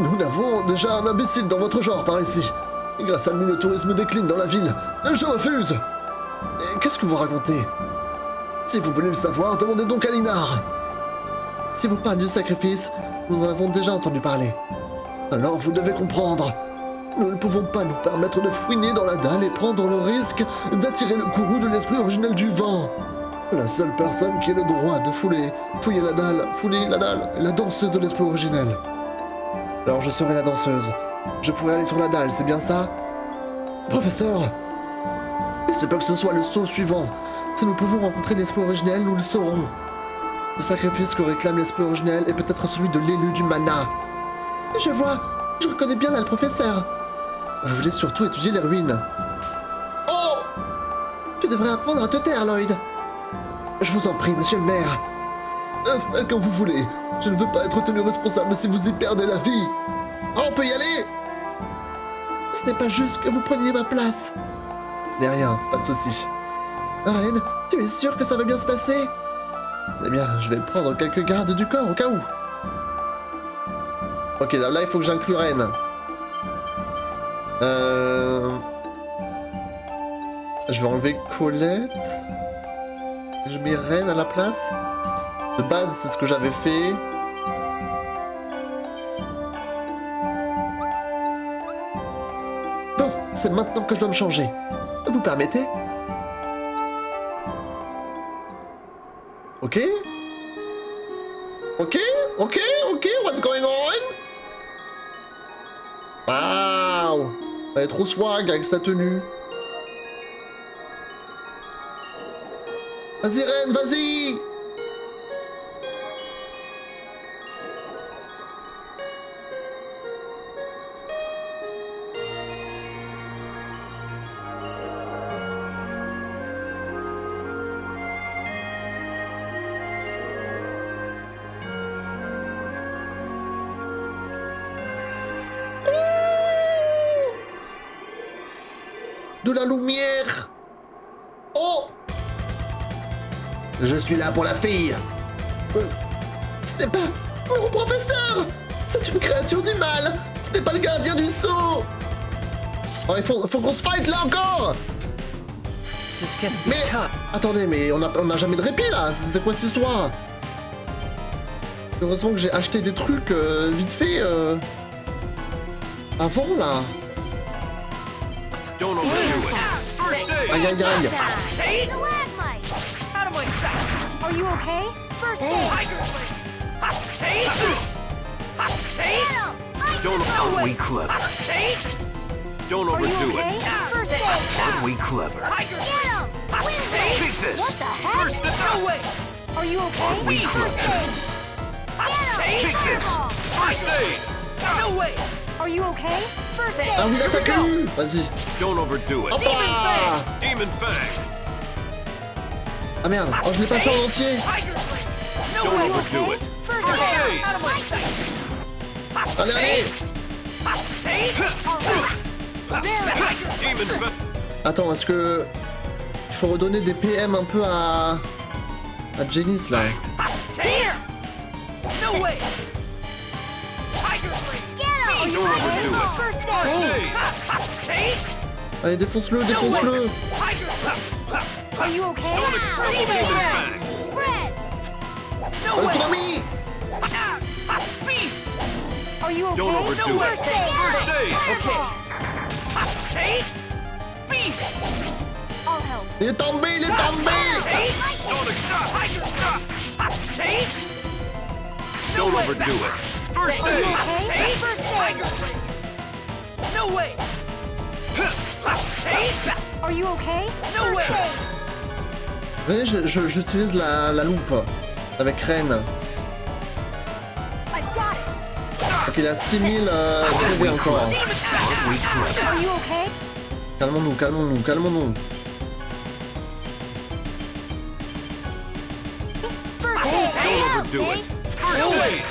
Nous n'avons déjà un imbécile dans votre genre par ici. Et grâce à lui, le tourisme décline dans la ville. Je refuse! Et qu'est-ce que vous racontez? Si vous voulez le savoir, demandez donc à Linar. Si vous parlez du sacrifice, nous en avons déjà entendu parler. Alors vous devez comprendre. Nous ne pouvons pas nous permettre de fouiner dans la dalle et prendre le risque d'attirer le courroux de l'esprit originel du vent. La seule personne qui ait le droit de fouiller la dalle est la danseuse de l'esprit originel. Alors je serai la danseuse. Je pourrai aller sur la dalle, c'est bien ça? Professeur, il se peut que ce soit le saut suivant. Si nous pouvons rencontrer l'esprit originel, nous le saurons. Le sacrifice que réclame l'esprit originel est peut-être celui de l'élu du mana. Je vois, je reconnais bien là le professeur. Vous voulez surtout étudier les ruines. Oh! Tu devrais apprendre à te taire, Lloyd. Je vous en prie, monsieur le maire. Faites comme vous voulez. Je ne veux pas être tenu responsable si vous y perdez la vie. Oh, on peut y aller? Ce n'est pas juste que vous preniez ma place. Ce n'est rien, pas de souci. Reine, tu es sûre que ça va bien se passer? Eh bien, je vais prendre quelques gardes du corps au cas où. Ok, là il faut que j'inclue Reine. Je vais enlever Colette. Je mets Reine à la place. De base, c'est ce que j'avais fait. Bon, c'est maintenant que je dois me changer. Vous permettez? Ok? Ok, what's going on? Waouh! Elle est trop swag avec sa tenue. Vas-y Reine, vas-y! De la lumière! Oh! Je suis là pour la fille! Ce n'est pas mon professeur! C'est une créature du mal! Ce n'est pas le gardien du sceau! Oh, il faut qu'on se fight là encore! Mais attendez, mais on a jamais de répit là! C'est quoi cette histoire? Heureusement que j'ai acheté des trucs vite fait avant là! Don't overdo it. First aid. Aïe aïe aïe! Are you okay? First aid. Don't we clever. Don't Are you overdo okay? it. First aid. Aren't we clever? Get him! Take this. What the heck? First aid. Are you okay? Aren't we First clever? aid. Get him! Take this. First aid. No way! Are you okay? First aid. Ah oui, l'attaque! Vas-y! Don't overdo it. Hop là! Demon Fang. Ah merde! Oh, je l'ai pas fait en entier! Don't overdo it. First First aid. aid. Allez, allez! Demon Fang. Attends, est-ce que... Il faut redonner des PM un peu à Janice là. No way! Get him! Don't overdo it. First First aid. Allez, défonce-le, défonce-le! Are you okay? Sonic Triple Demon Fang. Fred! Allez, Tsunami! Are you okay? Don't overdo it. First aid. First aid. I'll help. Il est tombé, il est tombé! Sonic. Don't overdo it. First Are you aid. okay? First aid. Are you okay? First aid. Oui, j'utilise la loupe avec Reine. I got it. Donc il a 6000 PV encore. Are you okay? Calmons-nous, calmons-nous, calmons-nous. overdo it. First stage.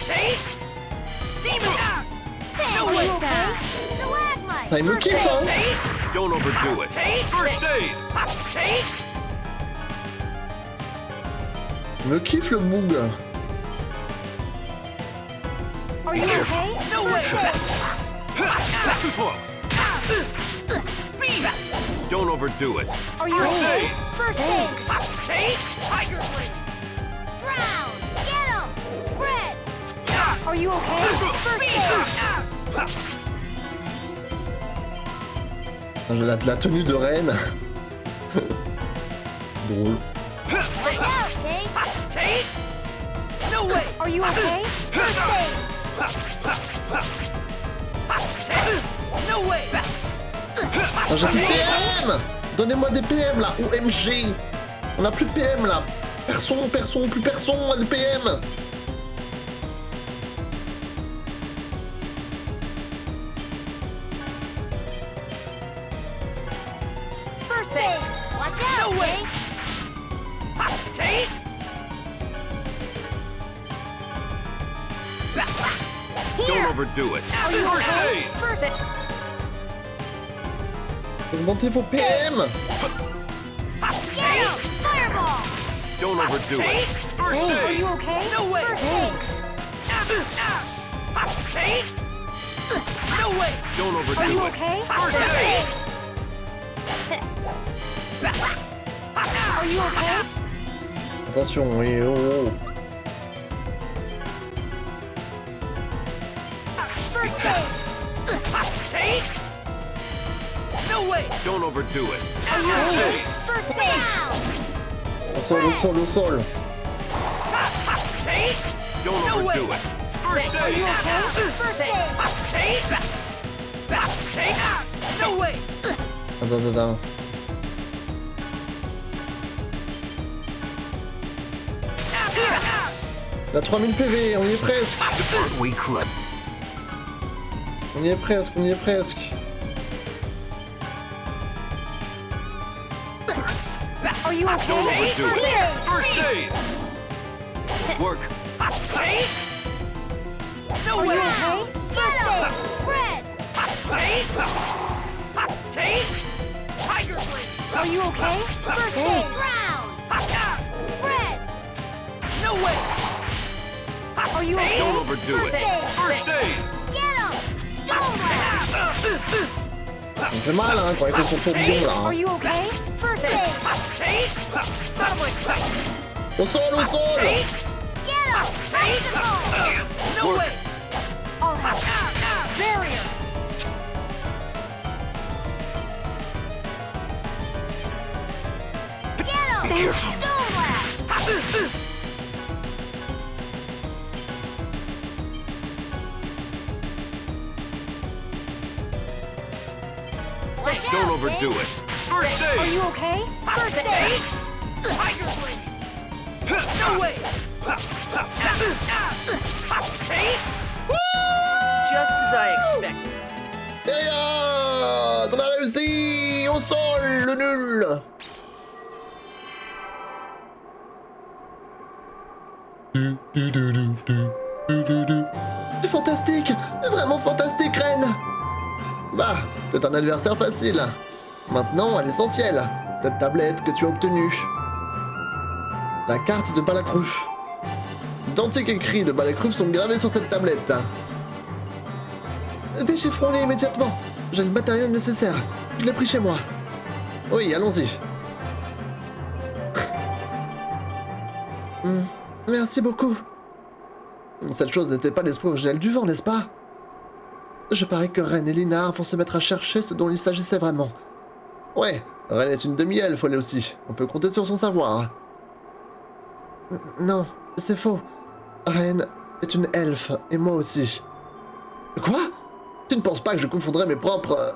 Take! Demon out! No way! Stalagmite! Ah, il me kiffe, hein. Don't overdo it. First aid. Take! Il me kiffe le boug. Are you okay? No way! Too slow. Beast! Don't overdo it. Are you First okay? aid. First aid! Take! Tiger Blade! Drown! Get him! Spread! Are you okay? First aid! La tenue de reine. Drôle. Watch out, Kate! Take! No way! Are you okay? First aid! Take! No way! Ah, j'ai plus de PM. Donnez-moi des PM là. OMG. On a plus de PM là. Plus personne a de PM. First aid! Watch out, No way. Kate! Take! Don't overdo it. Are you First okay? aid. First aid! Augmentez vos PM. Get him! Fireball! Don't overdo it. First Are aid. you okay? No way. First aid! Take! No way! Don't Are overdo you it. okay? First First aid. aid! Are you okay? Attention, oui, oh. First aid! Take! No way! Don't overdo it. Are you First okay? aid. First aid! Au sol. Take! Don't No overdo way. it. First Are you aid. okay? First aid! Take! Take! No way! Attends. La 3000 PV, on y est presque. We could. On y est presque. Are you okay? Don't overdo First it. aid! First aid. Work. Take! No Are way! you okay? First aid! Spread! Take! Take! Tiger Blade! Are you okay? First aid! Drown! Spread! No way! Are you okay? Don't overdo it. First aid. Get him! Don't laugh! Ça me fait mal hein, quand il fait son tourbillon là. Are Hein. you okay? First aid! Take! Out of my sight! Au sol. Take! Get him! Bicycle! No way! I'll help. Barrier! Get him! Don't laugh! Watch Don't out, overdo Kate. it. First Are aid. you okay? First aid! Tiger Blade! No way! Take! Just as I expected. Et on a réussi. Au sol, le nul. C'est fantastique. Vraiment fantastique, Reine. Bah, c'était un adversaire facile. Maintenant, à l'essentiel. Cette tablette que tu as obtenue. La carte de Balakrouf. D'antiques écrits de Balakrouf sont gravés sur cette tablette. Déchiffrons-les immédiatement. J'ai le matériel nécessaire. Je l'ai pris chez moi. Oui, allons-y. Merci beaucoup. Cette chose n'était pas l'esprit originel du vent, n'est-ce pas? Je parie que Ren et Linar vont se mettre à chercher ce dont il s'agissait vraiment. Ouais, Ren est une demi-elfe, elle aussi. On peut compter sur son savoir. Non, c'est faux. Ren est une elfe, et moi aussi. Quoi? Tu ne penses pas que je confondrais mes propres...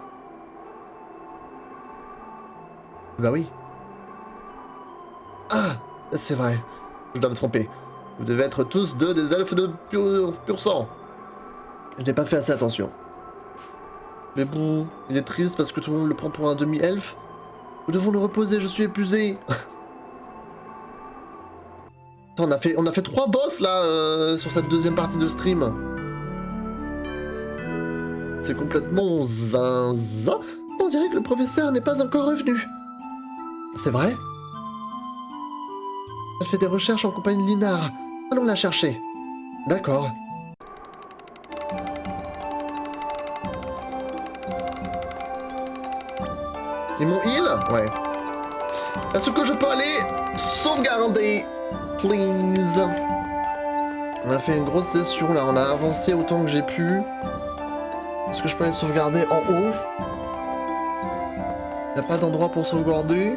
Bah oui. Ah, c'est vrai. Je dois me tromper. Vous devez être tous deux des elfes de pur sang. Je n'ai pas fait assez attention. Mais bon, il est triste parce que tout le monde le prend pour un demi-elfe. Nous devons le reposer, je suis épuisé. On a fait 3 boss là sur cette deuxième partie de stream. C'est complètement zinzin. On dirait que le professeur n'est pas encore revenu. C'est vrai? Elle fait des recherches en compagnie de Linard. Allons la chercher. D'accord. Ils m'ont heal? Ouais. Est-ce que je peux aller sauvegarder? Please. On a fait une grosse session là, on a avancé autant que j'ai pu. Est-ce que je peux aller sauvegarder en haut? Y'a pas d'endroit pour sauvegarder?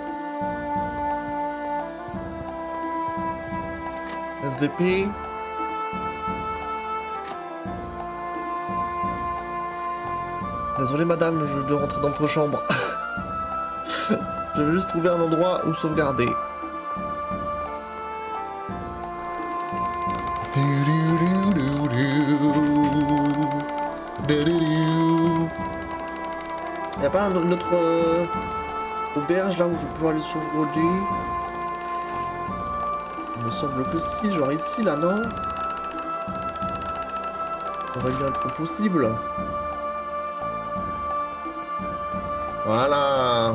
SVP. Désolé madame, je dois rentrer dans votre chambre. Je vais juste trouver un endroit où sauvegarder. Y'a pas une autre auberge là où je peux aller sauvegarder? Il me semble que si, genre ici là, non? Ça aurait bien être possible. Voilà.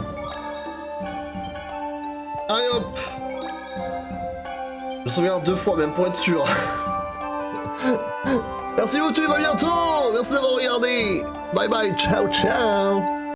Allez hop. Je sauvegarde 2 fois même pour être sûr. Merci YouTube, à bientôt. Merci d'avoir regardé. Bye bye, ciao ciao.